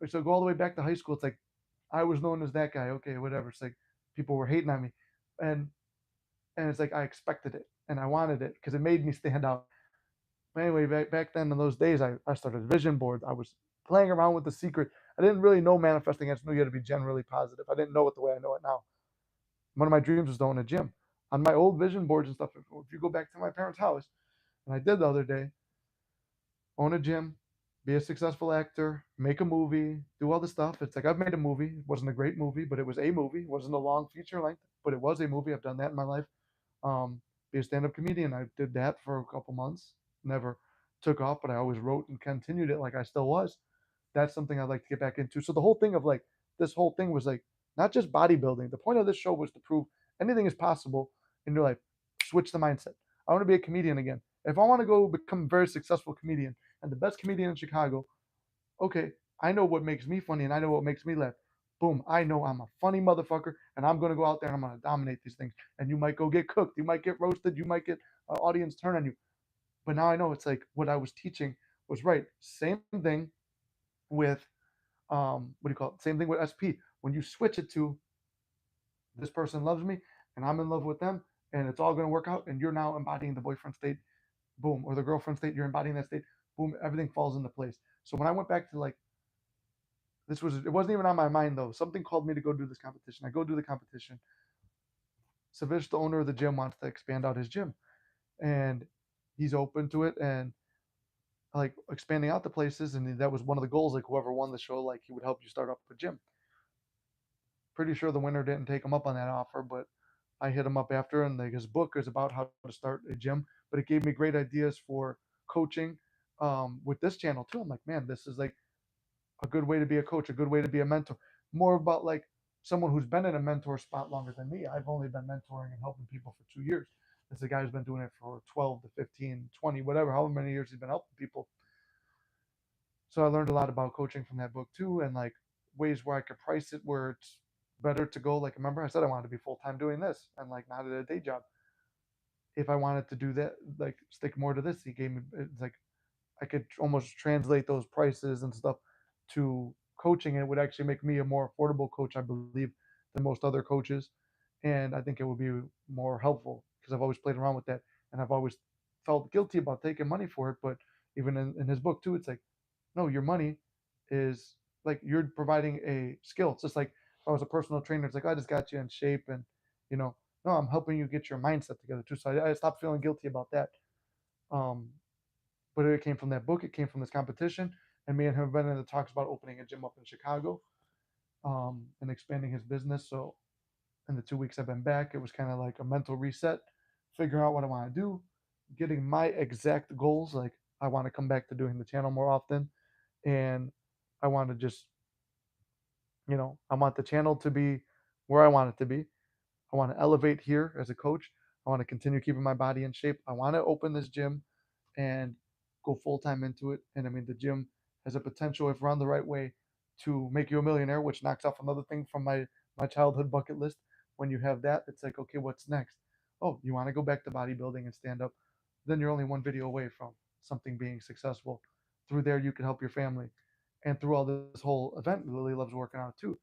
S1: So go all the way back to high school. It's like I was known as that guy. Okay, whatever. It's like people were hating on me, and it's like I expected it and I wanted it because it made me stand out. But anyway, back then in those days, I started vision boards. I was playing around with the secret. I didn't really know manifesting. I just knew you had to be generally positive. I didn't know it the way I know it now. One of my dreams was to own a gym. On my old vision boards and stuff, if you go back to my parents' house, and I did the other day, own a gym, be a successful actor, make a movie, do all the stuff. It's like I've made a movie. It wasn't a great movie, but it was a movie. It wasn't a long feature length, but it was a movie. I've done that in my life. Be a stand-up comedian. I did that for a couple months. Never took off, but I always wrote and continued it like I still was. That's something I'd like to get back into. So the whole thing of like this whole thing was like not just bodybuilding. The point of this show was to prove anything is possible in your life. Switch the mindset. I want to be a comedian again. If I want to go become a very successful comedian and the best comedian in Chicago, okay, I know what makes me funny and I know what makes me laugh. Boom, I know I'm a funny motherfucker and I'm going to go out there and I'm going to dominate these things. And you might go get cooked, you might get roasted, you might get an audience turn on you. But now I know it's like what I was teaching was right. Same thing with what do you call it? Same thing with SP. When you switch it to this person loves me and I'm in love with them and it's all going to work out and you're now embodying the boyfriend state, boom, or the girlfriend state, you're embodying that state, boom, everything falls into place. So when I went back to like it wasn't even on my mind though. Something called me to go do this competition. I go do the competition. Savish, the owner of the gym, wants to expand out his gym, and he's open to it and like expanding out the places. And that was one of the goals. Like whoever won the show, like he would help you start up a gym. Pretty sure the winner didn't take him up on that offer, but I hit him up after, and like his book is about how to start a gym. But it gave me great ideas for coaching with this channel too. I'm like, man, this is like a good way to be a coach, a good way to be a mentor. More about like someone who's been in a mentor spot longer than me. I've only been mentoring and helping people for 2 years. This is a guy who's been doing it for 12 to 15, 20, whatever, however many years he's been helping people. So I learned a lot about coaching from that book too, and like ways where I could price it where it's better to go. Like, remember, I said I wanted to be full time doing this and like not at a day job. If I wanted to do that, like stick more to this, he gave me it's like I could almost translate those prices and stuff to coaching, and it would actually make me a more affordable coach, I believe, than most other coaches. And I think it would be more helpful because I've always played around with that, and I've always felt guilty about taking money for it. But even in his book too, it's like, no, your money is like you're providing a skill. It's just like if I was a personal trainer, it's like I just got you in shape, and you know, no, I'm helping you get your mindset together too. So I stopped feeling guilty about that. Um, but it came from that book. It came from this competition, and me and him have been in the talks about opening a gym up in Chicago, and expanding his business. So in the 2 weeks I've been back, it was kind of like a mental reset, figuring out what I want to do, getting my exact goals. Like I want to come back to doing the channel more often, and I want to just, I want the channel to be where I want it to be. I want to elevate here as a coach. I want to continue keeping my body in shape. I want to open this gym and go full time into it. And I mean, the gym has a potential, if run the right way, to make you a millionaire, which knocks off another thing from my childhood bucket list. When you have that, it's like, okay, what's next? Oh, you want to go back to bodybuilding and stand up? Then you're only one video away from something being successful. Through there, you can help your family. And through all this whole event, Lily loves working out too.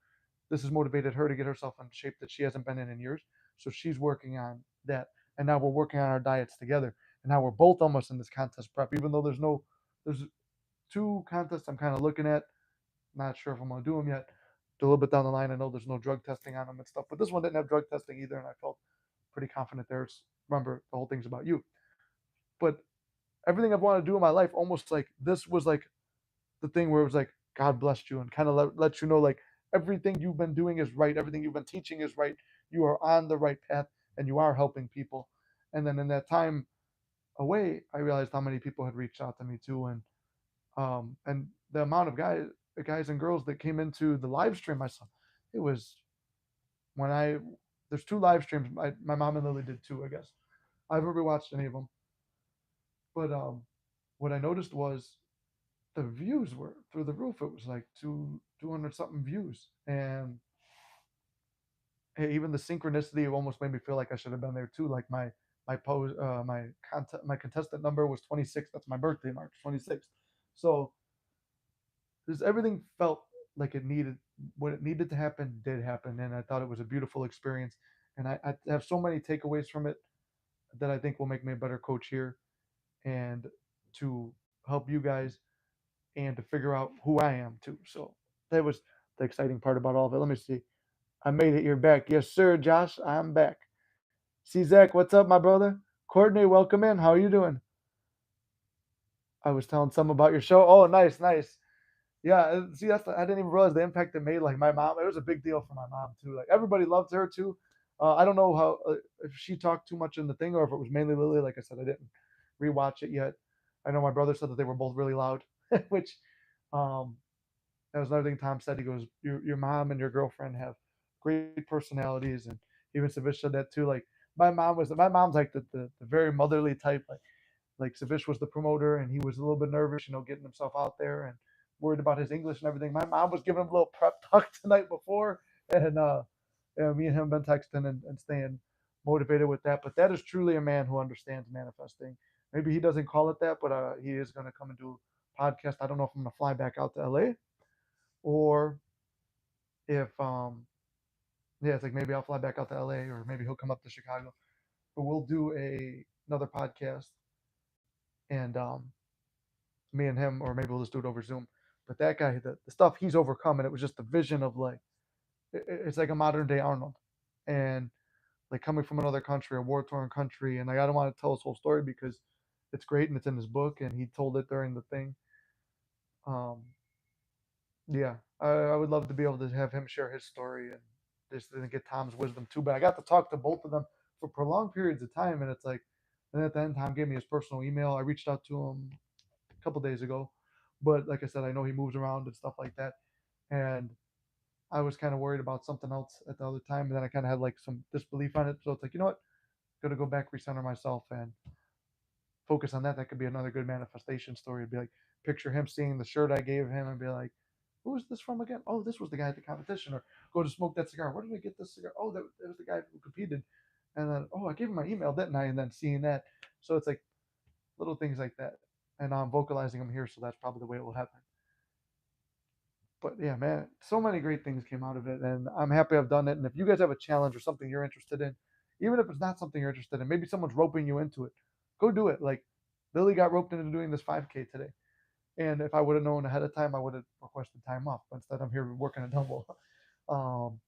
S1: This has motivated her to get herself in shape that she hasn't been in years. So she's working on that. And now we're working on our diets together. And now we're both almost in this contest prep, even though there's two contests I'm kind of looking at. Not sure if I'm going to do them yet. A little bit down the line, I know there's no drug testing on them and stuff, but this one didn't have drug testing either. And I felt pretty confident there. Remember, the whole thing's about you. But everything I've wanted to do in my life, almost like this was like the thing where it was like, God blessed you and kind of let you know, like, everything you've been doing is right. Everything you've been teaching is right. You are on the right path and you are helping people. And then in that time away, I realized how many people had reached out to me too. And the amount of guys and girls that came into the live stream I saw, it was when there's two live streams. My mom and Lily did two, I guess. I haven't rewatched any of them. But what I noticed was the views were through the roof. It was like 200 something views, and hey, even the synchronicity almost made me feel like I should have been there too. Like my contestant number was 26. That's my birthday, March 26th. So everything felt like it needed, what it needed to happen did happen, and I thought it was a beautiful experience, and I have so many takeaways from it that I think will make me a better coach here, and to help you guys, and to figure out who I am too. So that was the exciting part about all of it. Let me see. I made it. You're back. Yes, sir, Josh. I'm back. See, Zach, what's up, my brother? Courtney, welcome in. How are you doing? I was telling some about your show. Oh, nice, nice. Yeah, see, I didn't even realize the impact it made. Like my mom, it was a big deal for my mom too. Like everybody loved her too. I don't know how if she talked too much in the thing or if it was mainly Lily. Like I said, I didn't rewatch it yet. I know my brother said that they were both really loud, which um, that was another thing Tom said. He goes, your mom and your girlfriend have great personalities, and even Savish said that too. Like my mom's like the very motherly type. Like Savish was the promoter, and he was a little bit nervous, getting himself out there and worried about his English and everything. My mom was giving him a little prep talk the night before, and me and him been texting and staying motivated with that. But that is truly a man who understands manifesting. Maybe he doesn't call it that, but he is going to come and do a podcast. I don't know if I'm going to fly back out to LA or if yeah, it's like maybe I'll fly back out to LA or maybe he'll come up to Chicago. But we'll do another podcast and me and him, or maybe we'll just do it over Zoom. But that guy, the stuff he's overcome, and it was just the vision of like it's like a modern day Arnold, and like coming from another country, a war torn country, and like I don't want to tell his whole story because it's great and it's in his book, and he told it during the thing. Um, yeah, I would love to be able to have him share his story and just to get Tom's wisdom too. But I got to talk to both of them for prolonged periods of time, and it's like, and at the end, Tom gave me his personal email. I reached out to him a couple days ago, but like I said, I know he moves around and stuff like that, and I was kind of worried about something else at the other time, and then I kind of had like some disbelief on it. So it's like, you know what, I'm gonna go back, recenter myself, and focus on that. That could be another good manifestation story. It'd be like picture him seeing the shirt I gave him and be like, who is this from again? Oh, this was the guy at the competition. Or go to smoke that cigar. Where did I get this cigar? Oh, that was the guy who competed. And then, oh, I gave him my email, didn't I? And then seeing that. So it's like little things like that. And I'm vocalizing them here, so that's probably the way it will happen. But yeah, man, so many great things came out of it, and I'm happy I've done it. And if you guys have a challenge or something you're interested in, even if it's not something you're interested in, maybe someone's roping you into it, go do it. Like Lily got roped into doing this 5K today, and if I would have known ahead of time, I would have requested time off. But instead, I'm here working a double. Um,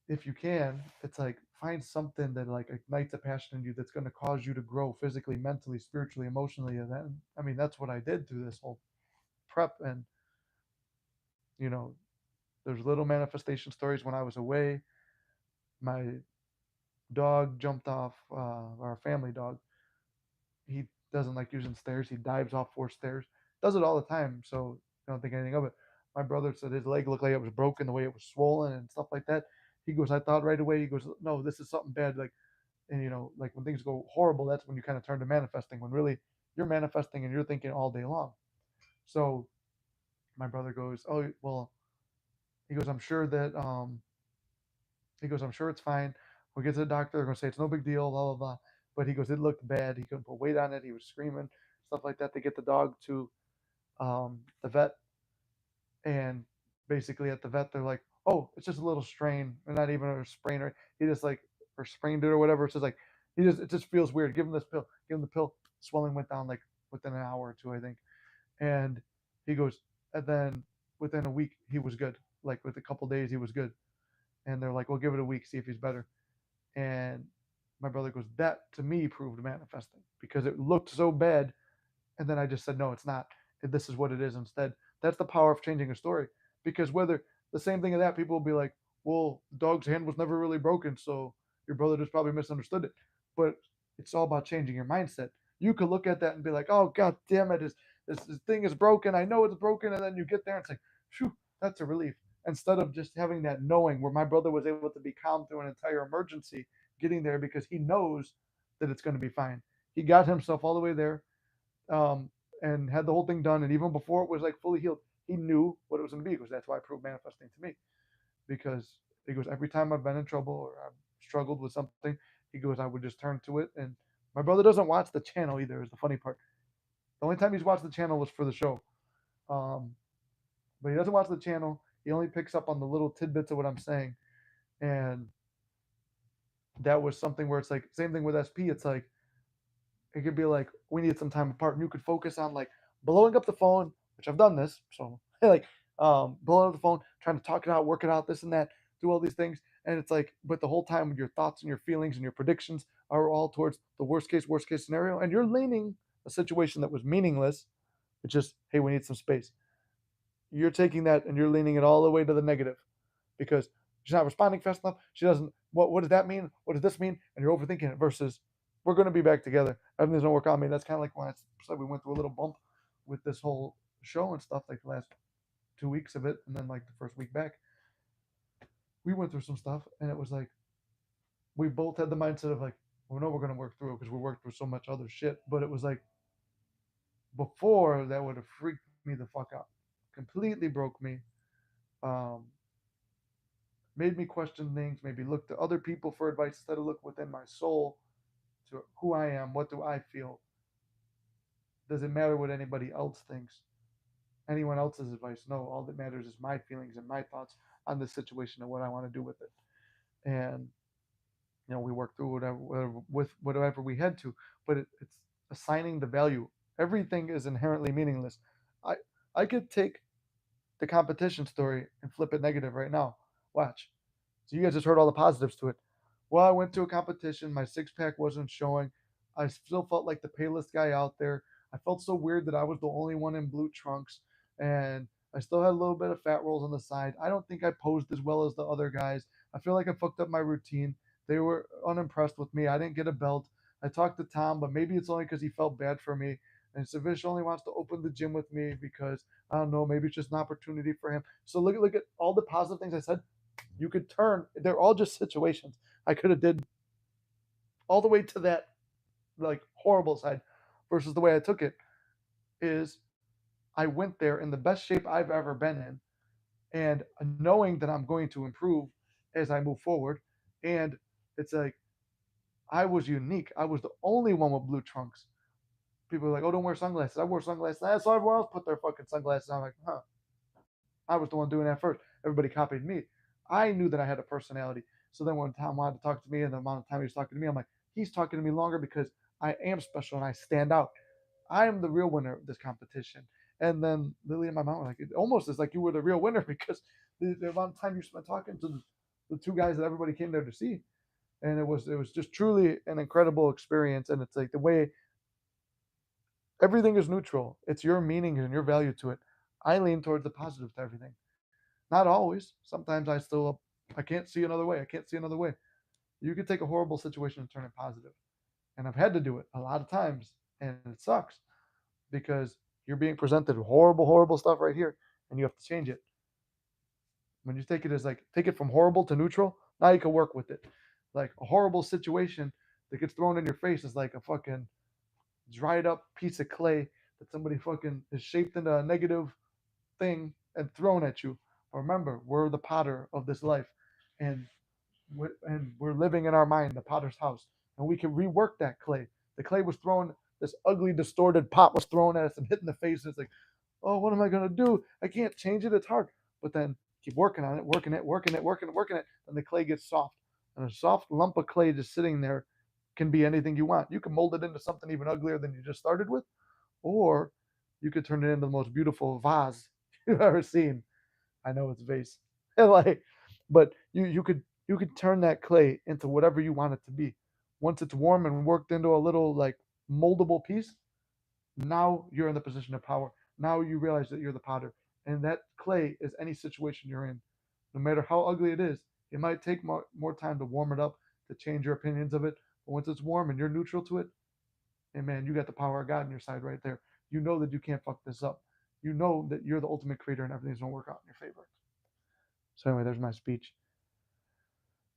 S1: if you can, it's like find something that like ignites a passion in you that's going to cause you to grow physically, mentally, spiritually, emotionally, and then I mean that's what I did through this whole prep, and you know there's little manifestation stories when I was away. My dog jumped off, our family dog. He doesn't like using stairs. He dives off 4 stairs. Does it all the time. So I don't think anything of it. My brother said his leg looked like it was broken, the way it was swollen and stuff like that. He goes, I thought right away. He goes, no, this is something bad. Like, and like when things go horrible, that's when you kind of turn to manifesting. When really you're manifesting and you're thinking all day long. So my brother goes, oh well. He goes, I'm sure that he goes, I'm sure it's fine. We'll get to the doctor. They're going to say it's no big deal, blah, blah, blah. But he goes, it looked bad. He couldn't put weight on it. He was screaming, stuff like that. They get the dog to the vet. And basically at the vet, they're like, oh, it's just a little strain. Or not even a sprain. Or he just like, or sprained it or whatever. It's just like, it just feels weird. Give him this pill. Give him the pill. Swelling went down like within an hour or two, I think. And he goes, and then within a week, he was good. Like with a couple days, he was good. And they're like, we'll give it a week, see if he's better. And my brother goes, that to me proved manifesting because it looked so bad. And then I just said, no, it's not. This is what it is instead. That's the power of changing a story. Because whether the same thing of that, people will be like, well, dog's hand was never really broken. So your brother just probably misunderstood it. But it's all about changing your mindset. You could look at that and be like, oh, God damn it. This thing is broken. I know it's broken. And then you get there and it's like, phew, that's a relief. Instead of just having that knowing where my brother was able to be calm through an entire emergency getting there because he knows that it's going to be fine. He got himself all the way there, um, and had the whole thing done. And even before it was like fully healed, he knew what it was going to be. Because that's why I proved manifesting to me. Because he goes, every time I've been in trouble or I've struggled with something, he goes, I would just turn to it. And my brother doesn't watch the channel either. Is the funny part. The only time he's watched the channel was for the show. Um, but he doesn't watch the channel. He only picks up on the little tidbits of what I'm saying. And that was something where it's like, same thing with SP. It's like, it could be like, we need some time apart. And you could focus on like blowing up the phone, which I've done this. So, like, blowing up the phone, trying to talk it out, work it out, this and that, do all these things. And it's like, but the whole time your thoughts and your feelings and your predictions are all towards the worst case scenario. And you're leaning a situation that was meaningless. It's just, hey, we need some space. You're taking that and you're leaning it all the way to the negative because she's not responding fast enough. She doesn't. What does that mean? What does this mean? And you're overthinking it. Versus, we're going to be back together. Everything's gonna work out. I mean, that's kind of like when I said we went through a little bump with this whole show and stuff, like the last 2 weeks of it, and then like the first week back, we went through some stuff, and it was like we both had the mindset of like, we know we're going to work through it because we worked through so much other shit. But it was like before that would have freaked me the fuck out, completely broke me. Um, Made me question things, maybe look to other people for advice instead of look within my soul to who I am, what do I feel? Does it matter what anybody else thinks? Anyone else's advice? No, all that matters is my feelings and my thoughts on this situation and what I want to do with it. And we worked through whatever we had to, but it's assigning the value. Everything is inherently meaningless. I I could take the competition story and flip it negative right now. Watch. So you guys just heard all the positives to it. Well, I went to a competition. My six pack wasn't showing. I still felt like the palest guy out there. I felt so weird that I was the only one in blue trunks, and I still had a little bit of fat rolls on the side. I don't think I posed as well as the other guys. I feel like I fucked up my routine. They were unimpressed with me. I didn't get a belt. I talked to Tom, but maybe it's only because he felt bad for me. And Savish only wants to open the gym with me because I don't know. Maybe it's just an opportunity for him. So look at all the positive things I said. You could turn. They're all just situations. I could have did all the way to that like horrible side, versus the way I took it is I went there in the best shape I've ever been in, and knowing that I'm going to improve as I move forward. And it's like I was unique. I was the only one with blue trunks. People are like, "Oh, don't wear sunglasses." I wore sunglasses. I saw everyone else put their fucking sunglasses on. I'm like, huh. I was the one doing that first. Everybody copied me. I knew that I had a personality. So then when Tom wanted to talk to me and the amount of time he was talking to me, I'm like, he's talking to me longer because I am special and I stand out. I am the real winner of this competition. And then Lily and my mom were like, it almost is like you were the real winner because the amount of time you spent talking to the two guys that everybody came there to see. And it was just truly an incredible experience. And it's like the way everything is neutral. It's your meaning and your value to it. I lean towards the positive to everything. Not always. Sometimes I can't see another way. I can't see another way. You could take a horrible situation and turn it positive. And I've had to do it a lot of times. And it sucks because you're being presented horrible, horrible stuff right here. And you have to change it. When you take it as like, take it from horrible to neutral, now you can work with it. Like a horrible situation that gets thrown in your face is like a fucking dried up piece of clay that somebody fucking is shaped into a negative thing and thrown at you. Remember, we're the potter of this life, and we're living in our mind, the potter's house, and we can rework that clay. The clay was thrown. This ugly, distorted pot was thrown at us and hit in the face. And it's like, oh, what am I gonna do? I can't change it. It's hard. But then keep working on it, working it, and the clay gets soft. And a soft lump of clay just sitting there can be anything you want. You can mold it into something even uglier than you just started with, or you could turn it into the most beautiful vase you've ever seen. I know it's vase, like, but you could turn that clay into whatever you want it to be. Once it's warm and worked into a little like moldable piece, now you're in the position of power. Now you realize that you're the potter, and that clay is any situation you're in, no matter how ugly it is. It might take more time to warm it up to change your opinions of it, but once it's warm and you're neutral to it, and man, you got the power of God on your side right there. You know that you can't fuck this up. You know that you're the ultimate creator and everything's gonna work out in your favor. So anyway, there's my speech.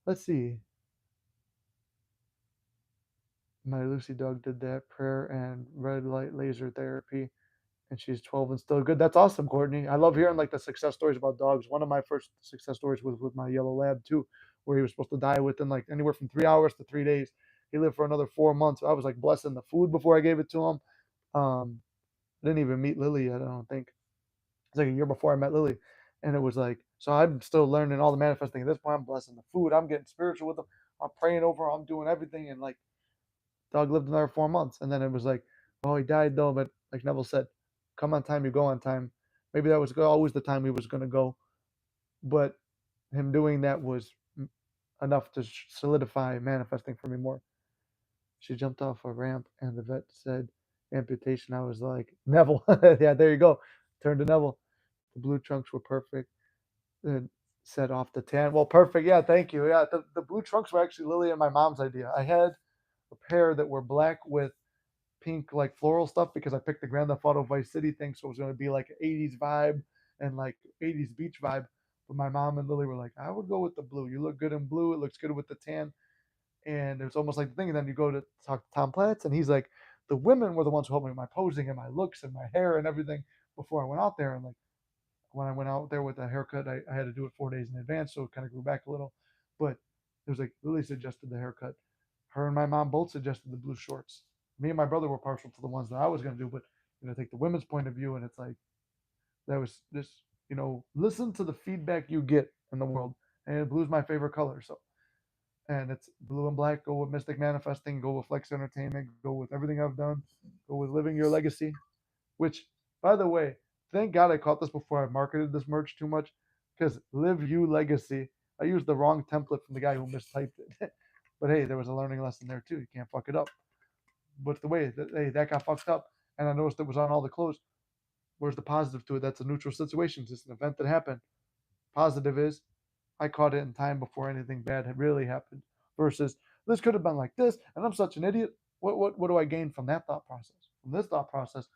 S1: Let's see. My Lucy dog did that prayer and red light laser therapy, and she's 12 and still good. That's awesome, Courtney. I love hearing like the success stories about dogs. One of my first success stories was with my yellow lab too, where he was supposed to die within like anywhere from 3 hours to 3 days. He lived for another 4 months. I was like blessing the food before I gave it to him. I didn't even meet Lily yet, I don't think. It's like a year before I met Lily, and it was like, so I'm still learning all the manifesting at this point. I'm blessing the food. I'm getting spiritual with them. I'm praying over. I'm doing everything, and like dog lived another 4 months, and then it was like, oh, he died though. But like Neville said, come on time, you go on time. Maybe that was always the time he was going to go, but him doing that was enough to solidify manifesting for me more. She jumped off a ramp, and the vet said amputation. I was like, Neville, yeah, there you go. Turned to Neville. The blue trunks were perfect. And set off the tan. Well, perfect. Yeah, thank you. Yeah, the blue trunks were actually Lily and my mom's idea. I had a pair that were black with pink like floral stuff because I picked the Grand Theft Auto Vice City thing, so it was going to be like an 80s vibe and like 80s beach vibe. But my mom and Lily were like, I would go with the blue. You look good in blue. It looks good with the tan. And it was almost like the thing. And then you go to talk to Tom Platz, and he's like, the women were the ones who helped me with my posing and my looks and my hair and everything before I went out there. And like when I went out there with a haircut, I had to do it 4 days in advance, so it kind of grew back a little. But it was like Lily suggested the haircut. Her and my mom both suggested the blue shorts. Me and my brother were partial to the ones that I was going to do, but take the women's point of view, and it's like that was this. Listen to the feedback you get in the world, and blue's my favorite color. So, and it's blue and black. Go with Mystic Manifesting. Go with Flex Entertainment. Go with everything I've done. Go with Living Your Legacy. Which, by the way, thank God I caught this before I marketed this merch too much, because Live You Legacy, I used the wrong template from the guy who mistyped it. But hey, there was a learning lesson there too. You can't fuck it up. But the way that hey, that got fucked up, and I noticed it was on all the clothes. Where's the positive to it? That's a neutral situation. It's just an event that happened. Positive is I caught it in time before anything bad had really happened. Versus this could have been like this, and I'm such an idiot. What do I gain from that thought process? From this thought process,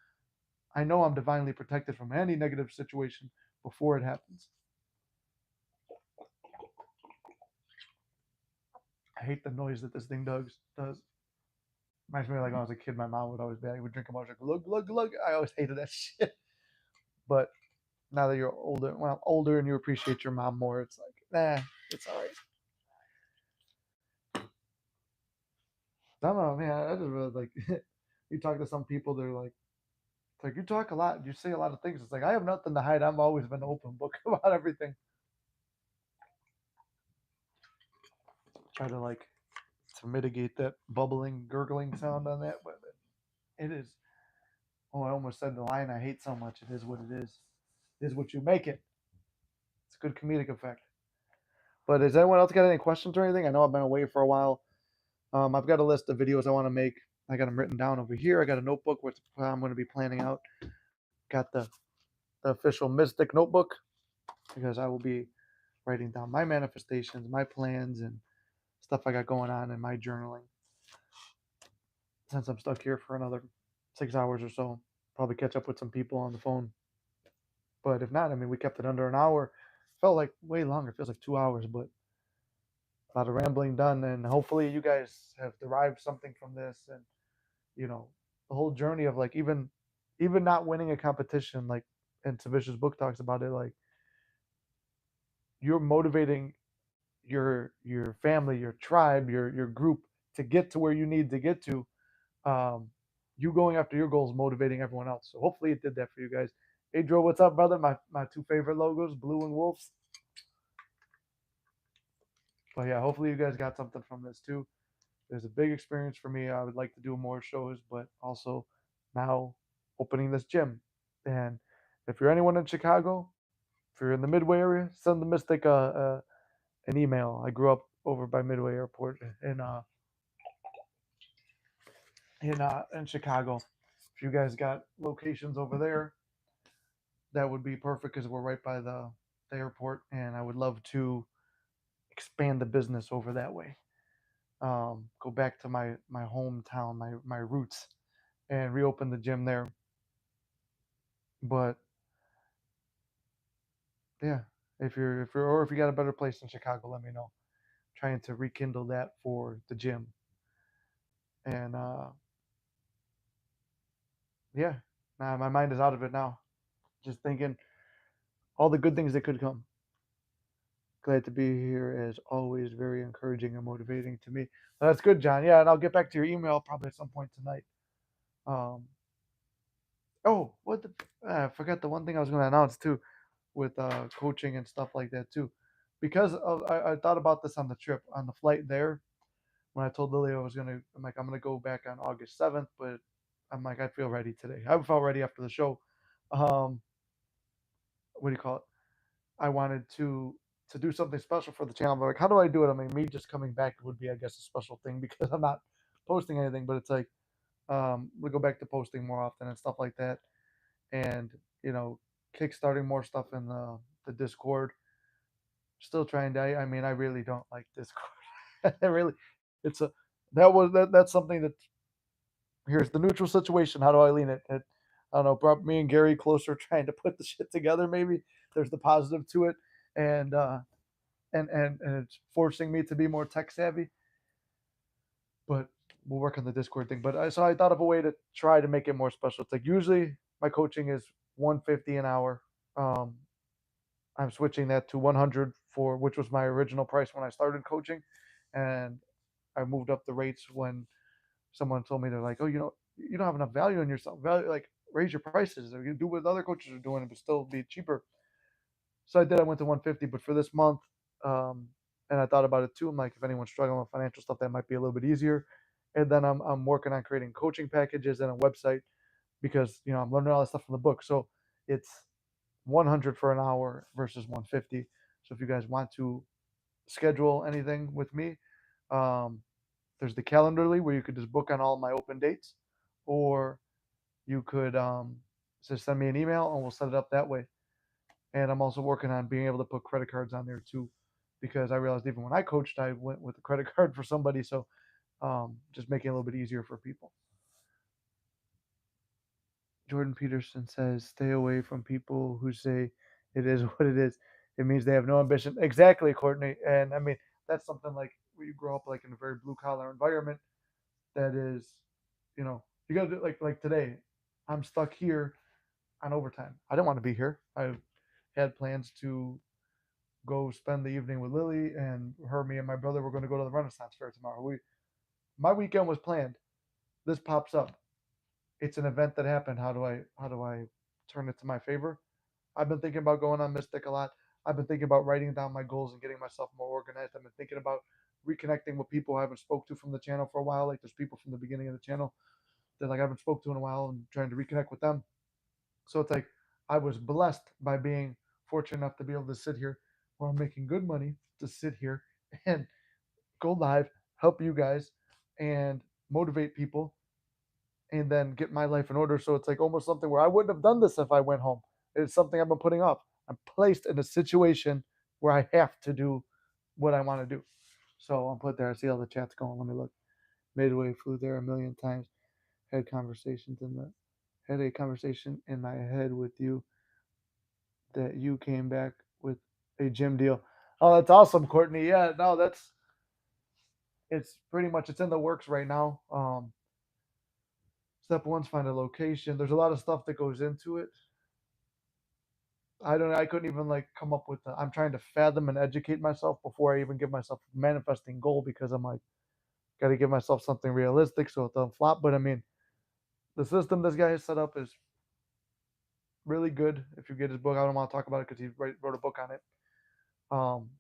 S1: I know I'm divinely protected from any negative situation before it happens. I hate the noise that this thing does. Reminds me of like when I was a kid, my mom would always be like, would drink a bunch like look, look, look. I always hated that shit. But now that you're older and you appreciate your mom more, it's like, nah, it's all right. I don't know, man. I just really like you talk to some people, they're like, it's like you talk a lot, you say a lot of things. It's like I have nothing to hide. I've always been an open book about everything. Try to like to mitigate that bubbling, gurgling sound on that, but it is. Oh, I almost said the line I hate so much. It is what it is. It is what you make it. It's a good comedic effect. But has anyone else got any questions or anything? I know I've been away for a while. I've got a list of videos I want to make. I got them written down over here. I got a notebook which I'm going to be planning out. Got the official Mystic notebook because I will be writing down my manifestations, my plans, and stuff I got going on in my journaling. Since I'm stuck here for another 6 hours or so, probably catch up with some people on the phone. But if not, I mean, we kept it under an hour. Felt like way longer. It feels like 2 hours, but a lot of rambling done. And hopefully, you guys have derived something from this. And the whole journey of like even not winning a competition, like and Savish's book talks about it, like you're motivating your family, your tribe, your group to get to where you need to get to. Um, you going after your goals, motivating everyone else. So hopefully it did that for you guys. Adro, what's up, brother? My two favorite logos, blue and wolves. But yeah, hopefully you guys got something from this too. There's a big experience for me. I would like to do more shows, but also now opening this gym. And if you're anyone in Chicago, if you're in the Midway area, send the Mystic an email. I grew up over by Midway Airport in Chicago. If you guys got locations over there, that would be perfect because we're right by the airport, and I would love to expand the business over that way. Go back to my hometown, my roots, and reopen the gym there. But yeah, if you got a better place in Chicago, let me know. Trying to rekindle that for the gym, and yeah, nah, my mind is out of it now. Just thinking all the good things that could come. Glad to be here as always. Very encouraging and motivating to me. That's good, John. Yeah, and I'll get back to your email probably at some point tonight. Um, Oh, I forgot the one thing I was going to announce too with coaching and stuff like that too. Because I thought about this on the trip, on the flight there, when I told Lily I'm gonna go back on August 7th, but I'm like, I feel ready today. I felt ready after the show. Um, what do you call it? I wanted to do something special for the channel. But like, how do I do it? I mean, me just coming back would be, I guess, a special thing because I'm not posting anything. But it's like we go back to posting more often and stuff like that, and you know, kickstarting more stuff in the Discord. Still trying to. I mean, I really don't like Discord. I really, it's a that's something that here's the neutral situation. How do I lean it? I don't know. Brought me and Gary closer, trying to put the shit together. Maybe there's the positive to it, and and it's forcing me to be more tech savvy. But we'll work on the Discord thing. But so I thought of a way to try to make it more special. It's like usually my coaching is 150 an hour. Um, I'm switching that to 100 for which was my original price when I started coaching, and I moved up the rates when someone told me they're like, oh, you don't have enough value in yourself. Value like raise your prices or you do what other coaches are doing, but still be cheaper. So I did. I went to 150, but for this month, um, and I thought about it too. I'm like, if anyone's struggling with financial stuff, that might be a little bit easier. And then I'm working on creating coaching packages and a website because I'm learning all this stuff from the book. So it's 100 for an hour versus 150. So if you guys want to schedule anything with me, um, there's the Calendarly where you could just book on all my open dates, or you could just send me an email and we'll set it up that way. And I'm also working on being able to put credit cards on there too, because I realized even when I coached, I went with a credit card for somebody. So just making it a little bit easier for people. Jordan Peterson says, stay away from people who say it is what it is. It means they have no ambition. Exactly, Courtney. And I mean, that's something like where you grow up like in a very blue collar environment that is, you got to do like today. I'm stuck here on overtime. I didn't want to be here. I had plans to go spend the evening with Lily and her, me, and my brother were going to go to the Renaissance Fair tomorrow. My weekend was planned. This pops up. It's an event that happened. How do I turn it to my favor? I've been thinking about going on Mystic a lot. I've been thinking about writing down my goals and getting myself more organized. I've been thinking about reconnecting with people I haven't spoke to from the channel for a while. Like there's people from the beginning of the channel that like I haven't spoke to in a while and trying to reconnect with them. So it's like I was blessed by being fortunate enough to be able to sit here where I'm making good money to sit here and go live, help you guys, and motivate people, and then get my life in order. So it's like almost something where I wouldn't have done this if I went home. It's something I've been putting off. I'm placed in a situation where I have to do what I want to do. So I'll put there. I see all the chats going. Let me look. Midway flew there a million times. Had a conversation in my head with you that you came back with a gym deal. Oh, that's awesome, Courtney. Yeah, no, it's pretty much it's in the works right now. Step one's find a location. There's a lot of stuff that goes into it. I don't. I couldn't even like come up with. I'm trying to fathom and educate myself before I even give myself a manifesting goal because I'm like, got to give myself something realistic so it doesn't flop. But I mean, the system this guy has set up is really good. If you get his book, I don't want to talk about it because he wrote a book on it. Um,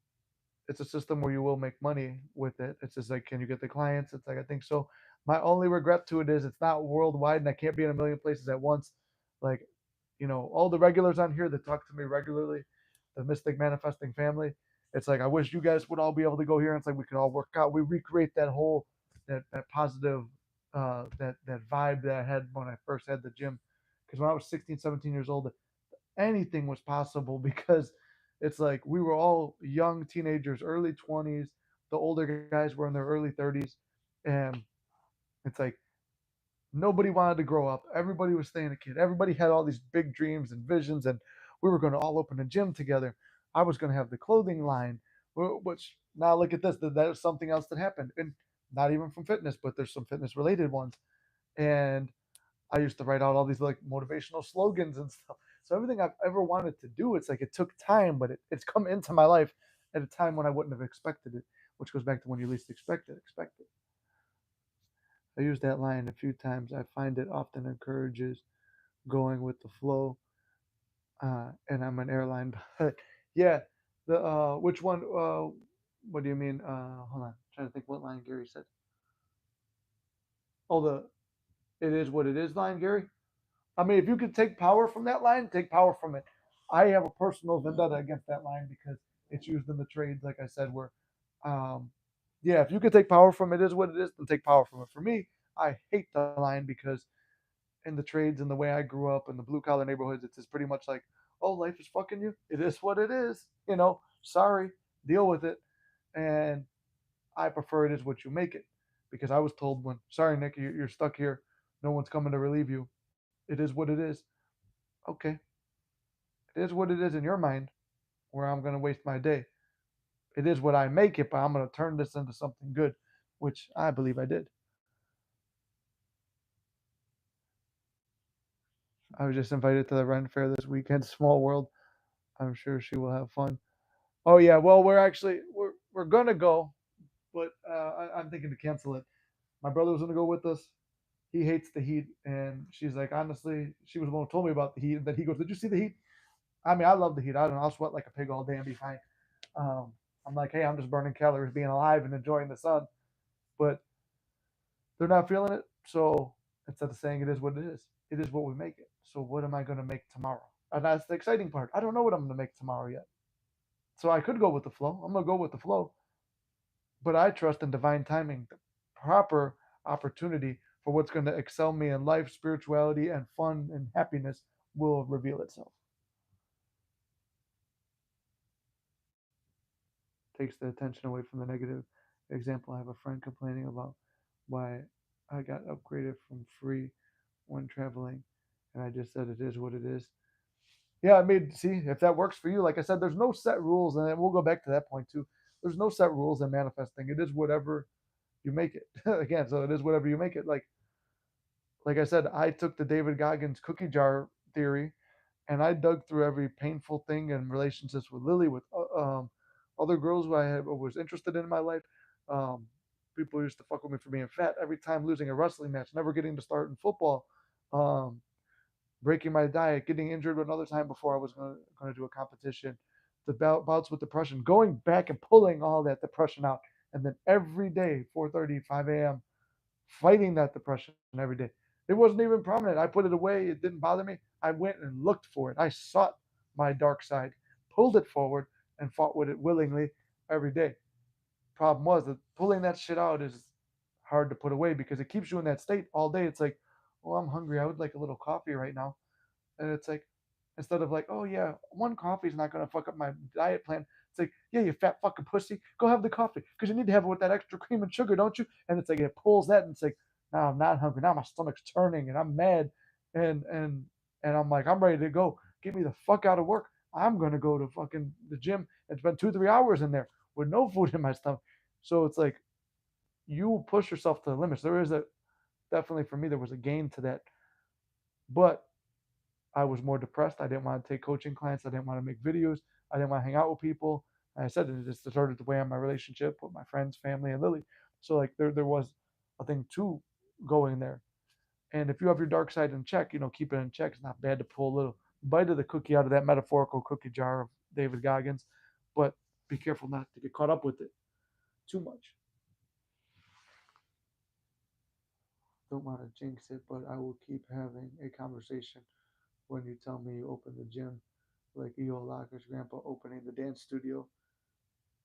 S1: it's a system where you will make money with it. It's just like, can you get the clients? It's like, I think so. My only regret to it is it's not worldwide and I can't be in a million places at once. Like, all the regulars on here that talk to me regularly, the Mystic Manifesting family, it's like, I wish you guys would all be able to go here. And it's like, we can all work out. We recreate that positive, that vibe that I had when I first had the gym. Because when I was 16, 17 years old, anything was possible because it's like we were all young teenagers, early 20s. The older guys were in their early 30s. And it's like nobody wanted to grow up. Everybody was staying a kid. Everybody had all these big dreams and visions. And we were going to all open a gym together. I was going to have the clothing line, which now look at this. That was something else that happened. And not even from fitness, but there's some fitness related ones. And I used to write out all these like motivational slogans and stuff. So everything I've ever wanted to do, it's like it took time, but it's come into my life at a time when I wouldn't have expected it, which goes back to when you least expect it. Expect it. I use that line a few times. I find it often encourages. going with the flow, and I'm an airline. But yeah, the which one? What do you mean? Hold on, trying to think what line Gary said. Oh, the it is what it is line, Gary. I mean, if you could take power from that line, take power from it. I have a personal vendetta against that line because it's used in the trades, like I said, where, um, yeah, if you could take power from it is what it is, then take power from it. For me, I hate the line because in the trades and the way I grew up in the blue collar neighborhoods, it's just pretty much like, oh, life is fucking you. It is what it is. Sorry, deal with it. And I prefer it is what you make it because I was told when, sorry, Nick, you're stuck here. No one's coming to relieve you. It is what it is. Okay, it is what it is in your mind where I'm going to waste my day. It is what I make it, but I'm going to turn this into something good, which I believe I did. I was just invited to the Ren Fair this weekend. Small world. I'm sure she will have fun. Oh yeah, well we're gonna go, but I'm thinking to cancel it. My brother was gonna go with us. He hates the heat, and she's like, honestly, she was the one who told me about the heat. And then he goes, "Did you see the heat?" I mean, I love the heat. I don't know. I'll sweat like a pig all day and be fine. Um, I'm like, hey, I'm just burning calories, being alive and enjoying the sun. But they're not feeling it. So instead of saying it is what it is what we make it. So what am I going to make tomorrow? And that's the exciting part. I don't know what I'm going to make tomorrow yet. So I could go with the flow. I'm going to go with the flow. But I trust in divine timing, the proper opportunity for what's going to excel me in life, spirituality, and fun and happiness will reveal itself. Takes the attention away from the negative. Example, I have a friend complaining about why I got upgraded from free when traveling. And I just said it is what it is. Yeah, I mean, see if that works for you. Like I said, there's no set rules, and we'll go back to that point too. There's no set rules in manifesting. It is whatever you make it. Again, so it is whatever you make it. Like I said, I took the David Goggins cookie jar theory, and I dug through every painful thing and relationships with Lily, with other girls who was interested in my life. Um, People used to fuck with me for being fat. Every time losing a wrestling match, never getting to start in football. Um, Breaking my diet, getting injured another time before I was going to do a competition, the bouts with depression, going back and pulling all that depression out, and then every day, 4:30, 5 a.m., fighting that depression every day. It wasn't even prominent. I put it away. It didn't bother me. I went and looked for it. I sought my dark side, pulled it forward, and fought with it willingly every day. Problem was that pulling that shit out is hard to put away because it keeps you in that state all day. It's like, oh, I'm hungry. I would like a little coffee right now. And it's like, instead of like, oh yeah, one coffee is not gonna fuck up my diet plan. It's like, yeah, you fat fucking pussy, go have the coffee because you need to have it with that extra cream and sugar, don't you? And it's like it pulls that, and it's like, now I'm not hungry. Now my stomach's turning, and I'm mad, and and and I'm like, I'm ready to go. Get me the fuck out of work. I'm gonna go to fucking the gym and spend 2 3 hours in there with no food in my stomach. So it's like you push yourself to the limits. There is a definitely for me there was a gain to that, but I was more depressed. I didn't want to take coaching clients. I didn't want to make videos. I didn't want to hang out with people. And I said it just started to weigh on my relationship with my friends, family, and Lily. So like there was a thing to going there. And if you have your dark side in check, keep it in check. It's not bad to pull a little bite of the cookie out of that metaphorical cookie jar of David Goggins, but be careful not to get caught up with it too much. Don't want to jinx it, but I will keep having a conversation when you tell me you open the gym, like EO Locker's grandpa opening the dance studio.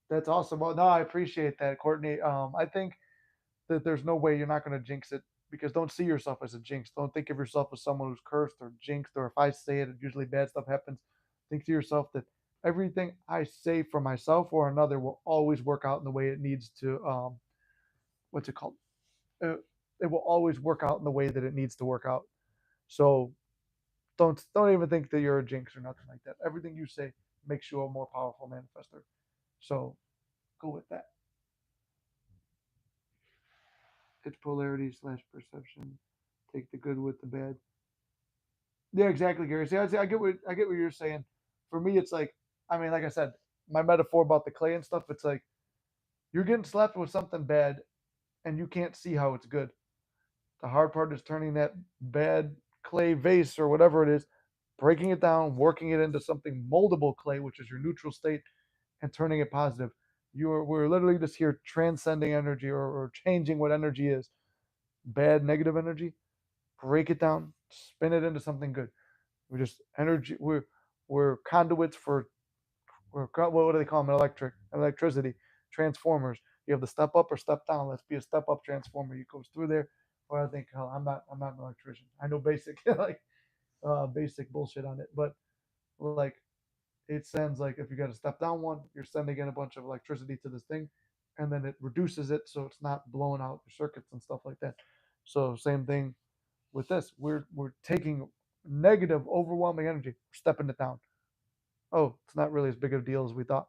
S1: That's awesome. Well, no, I appreciate that, Courtney. I think that there's no way you're not going to jinx it because don't see yourself as a jinx. Don't think of yourself as someone who's cursed or jinxed, or if I say it, usually bad stuff happens. Think to yourself that everything I say for myself or another will always work out in the way it needs to. What's it called? Uh, it will always work out in the way that it needs to work out. So don't even think that you're a jinx or nothing like that. Everything you say makes you a more powerful manifester. So go with that. It's polarity slash perception. Take the good with the bad. Yeah, exactly, Gary. See, I get what you're saying. For me, it's like, I mean, like I said, my metaphor about the clay and stuff. It's like you're getting slapped with something bad, and you can't see how it's good. The hard part is turning that bad clay vase or whatever it is, breaking it down, working it into something moldable clay, which is your neutral state, and turning it positive. We're literally just here transcending energy, or changing what energy is. Bad negative energy, break it down, spin it into something good. We're just energy. We're conduits for, what do they call them? Electricity transformers. You have the step up or step down. Let's be a step up transformer. You goes through there. Well, I think, hell, I'm not an electrician. I know basic like basic bullshit on it, but like it sends, like, if you got a step down one, you're sending in a bunch of electricity to this thing, and then it reduces it so it's not blowing out your circuits and stuff like that. So same thing with this. We're taking negative, overwhelming energy, stepping it down. Oh, it's not really as big of a deal as we thought.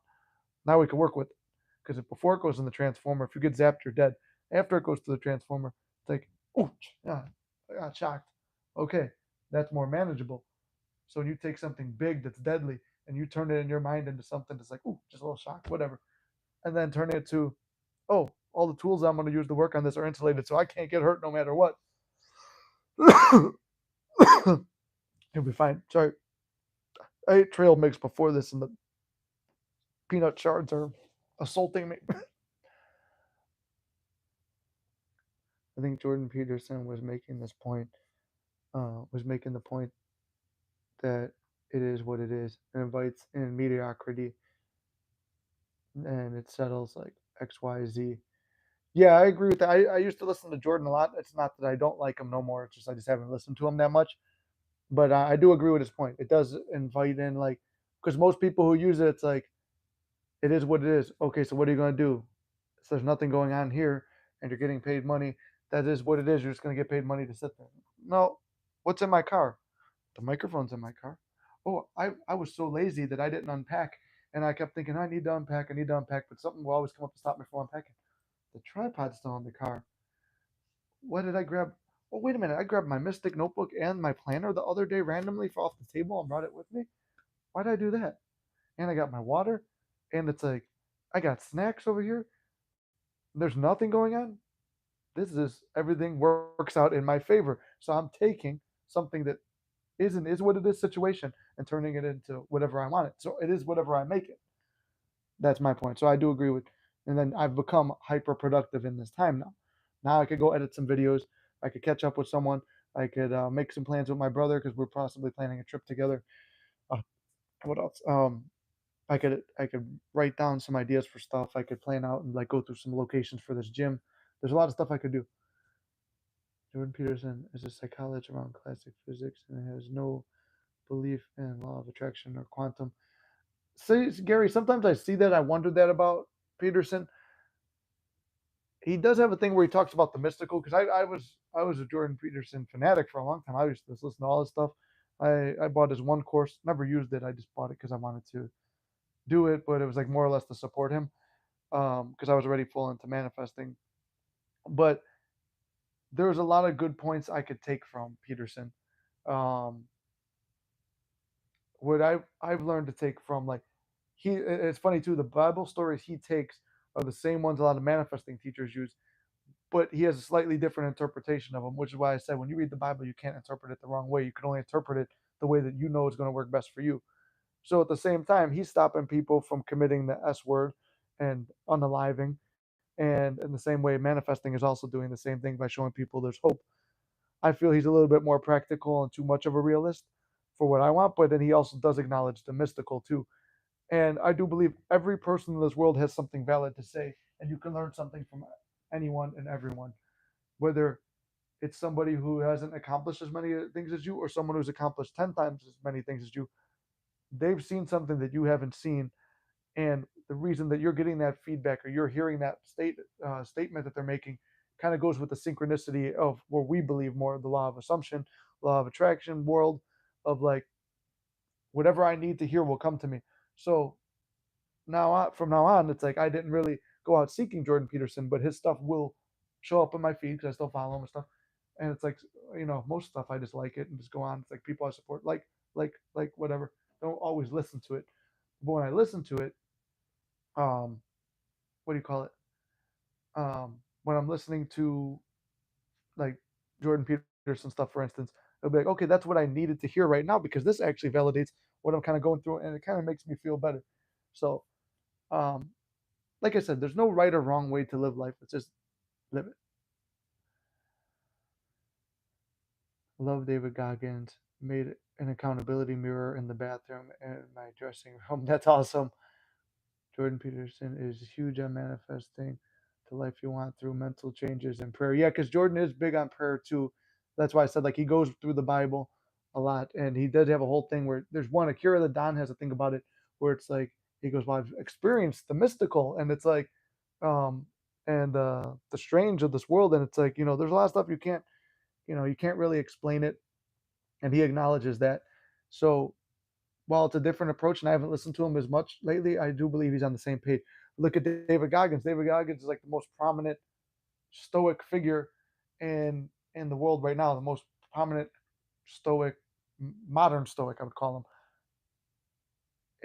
S1: Now we can work with it. Because if before it goes in the transformer, if you get zapped, you're dead. After it goes to the transformer, it's like, oh, yeah, I got shocked. Okay, that's more manageable. So when you take something big that's deadly and you turn it in your mind into something that's like, oh, just a little shock, whatever, and then turn it to, oh, all the tools I'm going to use to work on this are insulated, so I can't get hurt no matter what. You'll be fine. Sorry, I ate trail mix before this, and the peanut shards are assaulting me. I think Jordan Peterson was making this point. Was making the point that it is what it is. It invites in mediocrity, and it settles like X, Y, Z. Yeah, I agree with that. I used to listen to Jordan a lot. It's not that I don't like him no more. It's just I just haven't listened to him that much. But I do agree with his point. It does invite in, like, because most people who use it, it's like, it is what it is. Okay, so what are you going to do? So there's nothing going on here, and you're getting paid money. That is what it is. You're just going to get paid money to sit there. No, what's in my car? The microphone's in my car. Oh, I was so lazy that I didn't unpack, and I kept thinking, I need to unpack, but something will always come up to stop me from unpacking. The tripod's still in the car. What did I grab? Oh, wait a minute. I grabbed my Mystic notebook and my planner the other day randomly off the table and brought it with me. Why did I do that? And I got my water, and it's like, I got snacks over here. There's nothing going on. This is everything works out in my favor. So I'm taking something that is what it is situation and turning it into whatever I want it. So it is whatever I make it. That's my point. So I do agree with, and then I've become hyper productive in this time now. Now I could go edit some videos. I could catch up with someone. I could make some plans with my brother because we're possibly planning a trip together. Uh, what else? I could write down some ideas for stuff. I could plan out and like go through some locations for this gym. There's a lot of stuff I could do. Jordan Peterson is a psychologist around classic physics and has no belief in law of attraction or quantum. See, Gary, sometimes I see that. I wondered that about Peterson. He does have a thing where he talks about the mystical, because I was a Jordan Peterson fanatic for a long time. I used to listen to all his stuff. I bought his one course, never used it. I just bought it because I wanted to do it, but it was like more or less to support him, because I was already full into manifesting. But there's a lot of good points I could take from Peterson. Um, what I've learned to take from, like, it's funny too. The Bible stories he takes are the same ones a lot of manifesting teachers use, but he has a slightly different interpretation of them, which is why I said when you read the Bible, you can't interpret it the wrong way. You can only interpret it the way that you know is going to work best for you. So at the same time, he's stopping people from committing the S word and unaliving. And in the same way, manifesting is also doing the same thing by showing people there's hope. I feel he's a little bit more practical and too much of a realist for what I want, but then he also does acknowledge the mystical too. And I do believe every person in this world has something valid to say, and you can learn something from anyone and everyone, whether it's somebody who hasn't accomplished as many things as you or someone who's accomplished 10 times as many things as you. They've seen something that you haven't seen, and the reason that you're getting that feedback or you're hearing that statement that they're making kind of goes with the synchronicity of what we believe more, the law of assumption, law of attraction world, of like, whatever I need to hear will come to me. So now on, from now on, it's like I didn't really go out seeking Jordan Peterson, but his stuff will show up in my feed because I still follow him and stuff. And it's like, most stuff I just like it and just go on. It's like people I support, like whatever. Don't always listen to it, but when I listen to it, um, what do you call it? When I'm listening to like Jordan Peterson stuff, for instance, It'll be like, okay, that's what I needed to hear right now because this actually validates what I'm kind of going through, and it kind of makes me feel better. So, um, like I said, there's no right or wrong way to live life. It's just live it. Love David Goggins made an accountability mirror in the bathroom in my dressing room. That's awesome. Jordan Peterson is huge on manifesting the life you want through mental changes and prayer. Yeah, because Jordan is big on prayer too. That's why I said like he goes through the Bible a lot, and he does have a whole thing where there's one Akira the Don has a thing about it where it's like he goes, "Well, I've experienced the mystical," and it's like, um, and the strange of this world, and it's like there's a lot of stuff you can't really explain it, and he acknowledges that. So while it's a different approach, and I haven't listened to him as much lately, I do believe he's on the same page. Look at David Goggins. David Goggins is like the most prominent Stoic figure in the world right now. The most prominent Stoic, modern Stoic, I would call him.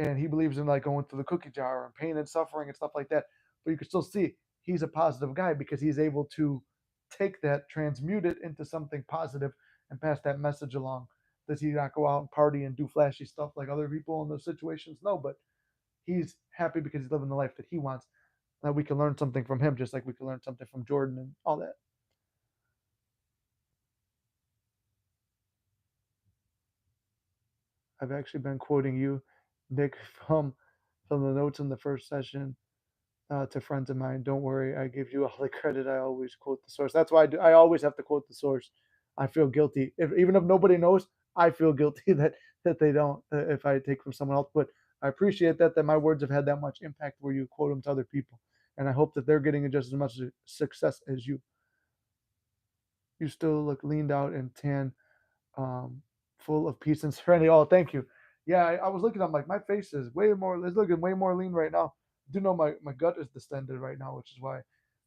S1: And he believes in like going through the cookie jar and pain and suffering and stuff like that. But you can still see he's a positive guy because he's able to take that, transmute it into something positive, and pass that message along. Does he not go out and party and do flashy stuff like other people in those situations? No, but he's happy because he's living the life that he wants. That we can learn something from him, just like we can learn something from Jordan and all that. I've actually been quoting you, Nick, from the notes in the first session to friends of mine. Don't worry, I give you all the credit. I always quote the source. That's why I do. I always have to quote the source. I feel guilty, even if nobody knows. I feel guilty that they don't if I take from someone else. But I appreciate that my words have had that much impact where you quote them to other people, and I hope that they're getting just as much success as you. You still look leaned out and tan, um, full of peace and serenity. Oh, thank you. Yeah, I was looking. I'm like, my face is way more. It's looking way more lean right now. I do know my gut is distended right now, which is why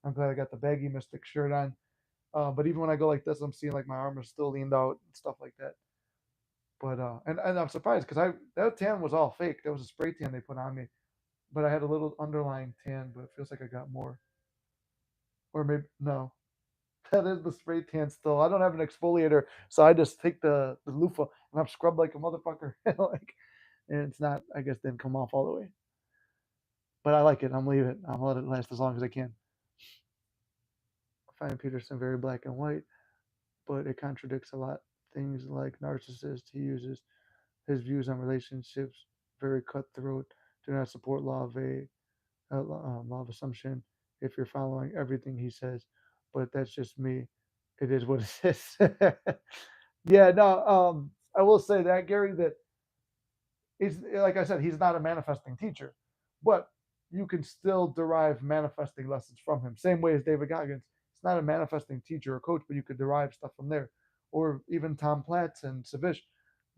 S1: I'm glad I got the baggy Mystic shirt on. But even when I go like this, I'm seeing like my arm is still leaned out and stuff like that. But and I'm surprised because I that tan was all fake. That was a spray tan they put on me. But I had a little underlying tan, but it feels like I got more. Or maybe no, that is the spray tan still. I don't have an exfoliator, so I just take the loofah and I'm scrubbed like a motherfucker. Like, and it's not, I guess, didn't come off all the way. But I like it. I'm leaving it. I'm gonna let it last as long as I can. I find Peterson very black and white, but it contradicts a lot. Things like narcissist, he uses his views on relationships very cutthroat. Do not support law of assumption if you're following everything he says. But that's just me. It is what it is. Yeah, no, I will say that Gary, that he's like I said, he's not a manifesting teacher, but you can still derive manifesting lessons from him. Same way as David Goggins. It's not a manifesting teacher or coach, but you could derive stuff from there. Or even Tom Platz and Savish.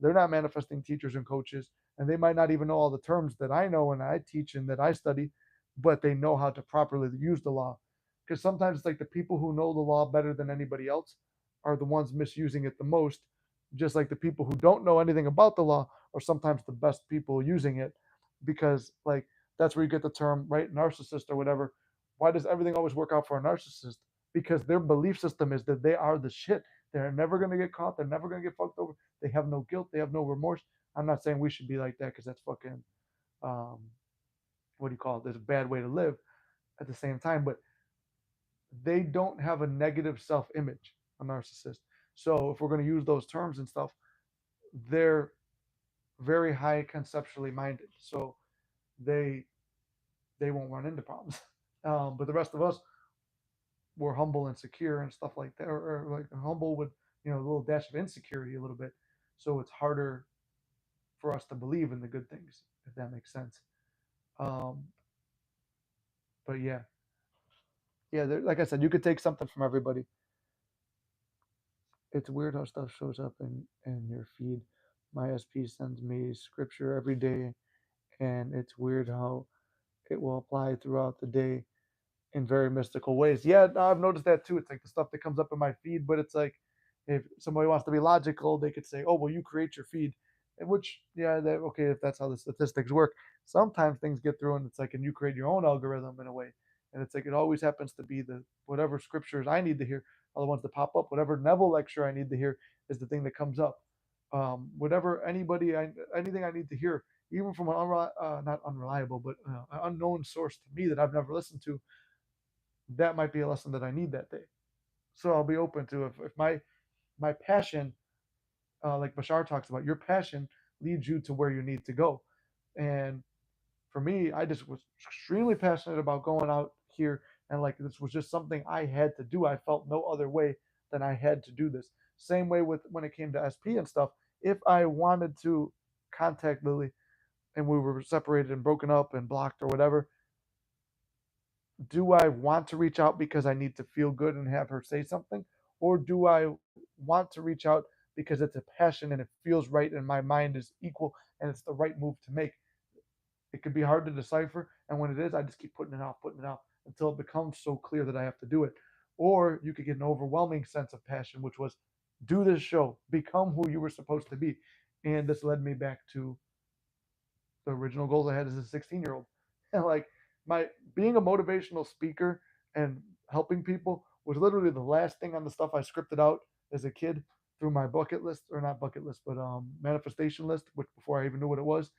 S1: They're not manifesting teachers and coaches, and they might not even know all the terms that I know and I teach and that I study, but they know how to properly use the law. Because sometimes it's like the people who know the law better than anybody else are the ones misusing it the most, just like the people who don't know anything about the law are sometimes the best people using it, because like that's where you get the term, right, narcissist or whatever. Why does everything always work out for a narcissist? Because their belief system is that they are the shit. They're never going to get caught. They're never going to get fucked over. They have no guilt. They have no remorse. I'm not saying we should be like that because that's fucking um what do you call it, there's a bad way to live at the same time, but they don't have a negative self-image, a narcissist. So if we're going to use those terms and stuff, they're very high conceptually minded, so they they won't run into problems. But the rest of us, we're humble and secure and stuff like that, or like humble with a little dash of insecurity a little bit. So it's harder for us to believe in the good things, if that makes sense. Um, but yeah, yeah. Like I said, you could take something from everybody. It's weird how stuff shows up in your feed. My SP sends me scripture every day, and it's weird how it will apply throughout the day in very mystical ways. Yeah, no, I've noticed that too. It's like the stuff that comes up in my feed, but it's like if somebody wants to be logical, they could say, "Oh, well, you create your feed," and which, yeah, that okay if that's how the statistics work. Sometimes things get through, and it's like, and you create your own algorithm in a way, and it's like it always happens to be the whatever scriptures I need to hear are the ones that pop up. Whatever Neville lecture I need to hear is the thing that comes up. Whatever anything I need to hear, even from an not unreliable, but an unknown source to me that I've never listened to, that might be a lesson that I need that day. So I'll be open to if my passion, like Bashar talks about, your passion leads you to where you need to go. And for me, I just was extremely passionate about going out here, and like this was just something I had to do. I felt no other way than I had to do this. Same way with when it came to SP and stuff. If I wanted to contact Lily and we were separated and broken up and blocked or whatever, do I want to reach out because I need to feel good and have her say something? Or do I want to reach out because it's a passion and it feels right and my mind is equal and it's the right move to make? It could be hard to decipher. And when it is, I just keep putting it out until it becomes so clear that I have to do it. Or you could get an overwhelming sense of passion, which was do this show, become who you were supposed to be. And this led me back to the original goals I had as a 16-year-old. And like my being a motivational speaker and helping people was literally the last thing on the stuff I scripted out as a kid through my bucket list, or not bucket list, but manifestation list, which before I even knew what it was.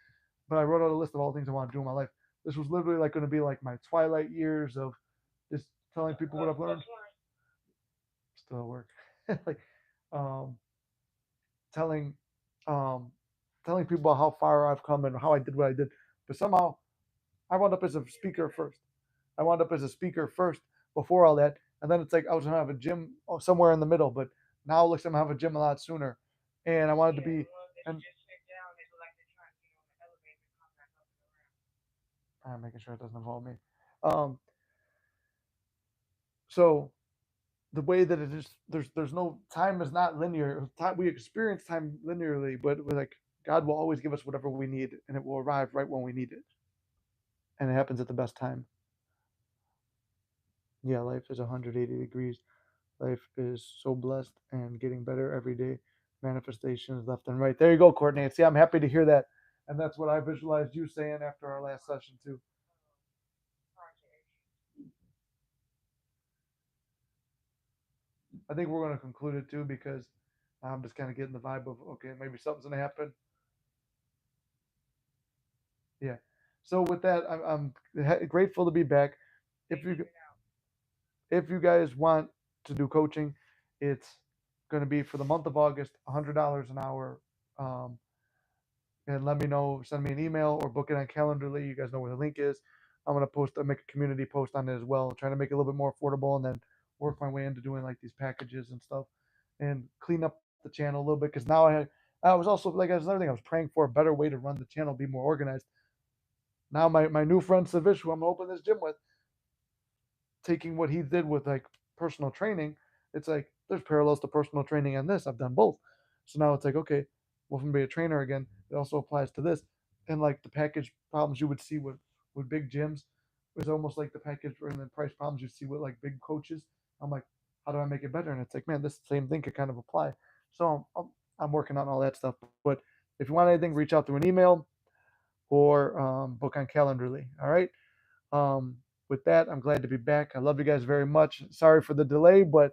S1: But I wrote out a list of all the things I want to do in my life. This was literally like going to be like my twilight years of just telling people what I've learned. Still at work. Like um, telling um, telling people how far I've come and how I did what I did. But somehow I wound up as a speaker first. I wound up as a speaker first before all that. And then it's like I was gonna have a gym somewhere in the middle, but now it looks like I'm gonna have a gym a lot sooner. And I wanted to be and I'm making sure it doesn't involve me. Um, so the way that it is, there's no time is not linear. Time, we experience time linearly, but we're like God will always give us whatever we need, and it will arrive right when we need it, and it happens at the best time. Yeah, life is 180 degrees. Life is so blessed and getting better every day. Manifestations left and right. There you go, Courtney. See, I'm happy to hear that, and that's what I visualized you saying after our last session too. I think we're going to conclude it too because I'm just kind of getting the vibe of okay, maybe something's going to happen. Yeah. So with that, I'm grateful to be back. If you guys want to do coaching, it's going to be for the month of August, $100 an hour. Um, and let me know. Send me an email or book it on Calendarly. You guys know where the link is. I'm going to make a community post on it as well, trying to make it a little bit more affordable, and then work my way into doing like these packages and stuff, and clean up the channel a little bit because now I was also like that's another thing I was praying for a better way to run the channel, be more organized. Now my new friend Savish, who I'm gonna open this gym with, taking what he did with like personal training, it's like there's parallels to personal training and this. I've done both. So now it's like, okay, well, if I'm gonna be a trainer again, it also applies to this. And like the package problems you would see with big gyms is almost like the package and the price problems you see with like big coaches. I'm like, how do I make it better? And it's like, man, this same thing could kind of apply. So I'm working on all that stuff. But if you want anything, reach out through an email or book on Calendarly. All right. With that, I'm glad to be back. I love you guys very much. Sorry for the delay, but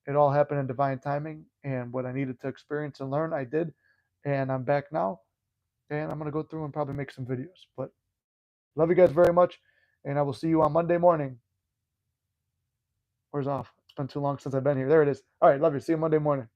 S1: it all happened in divine timing. And what I needed to experience and learn, I did. And I'm back now. And I'm going to go through and probably make some videos. But love you guys very much. And I will see you on Monday morning. Where's off? It's been too long since I've been here. There it is. All right. Love you. See you Monday morning.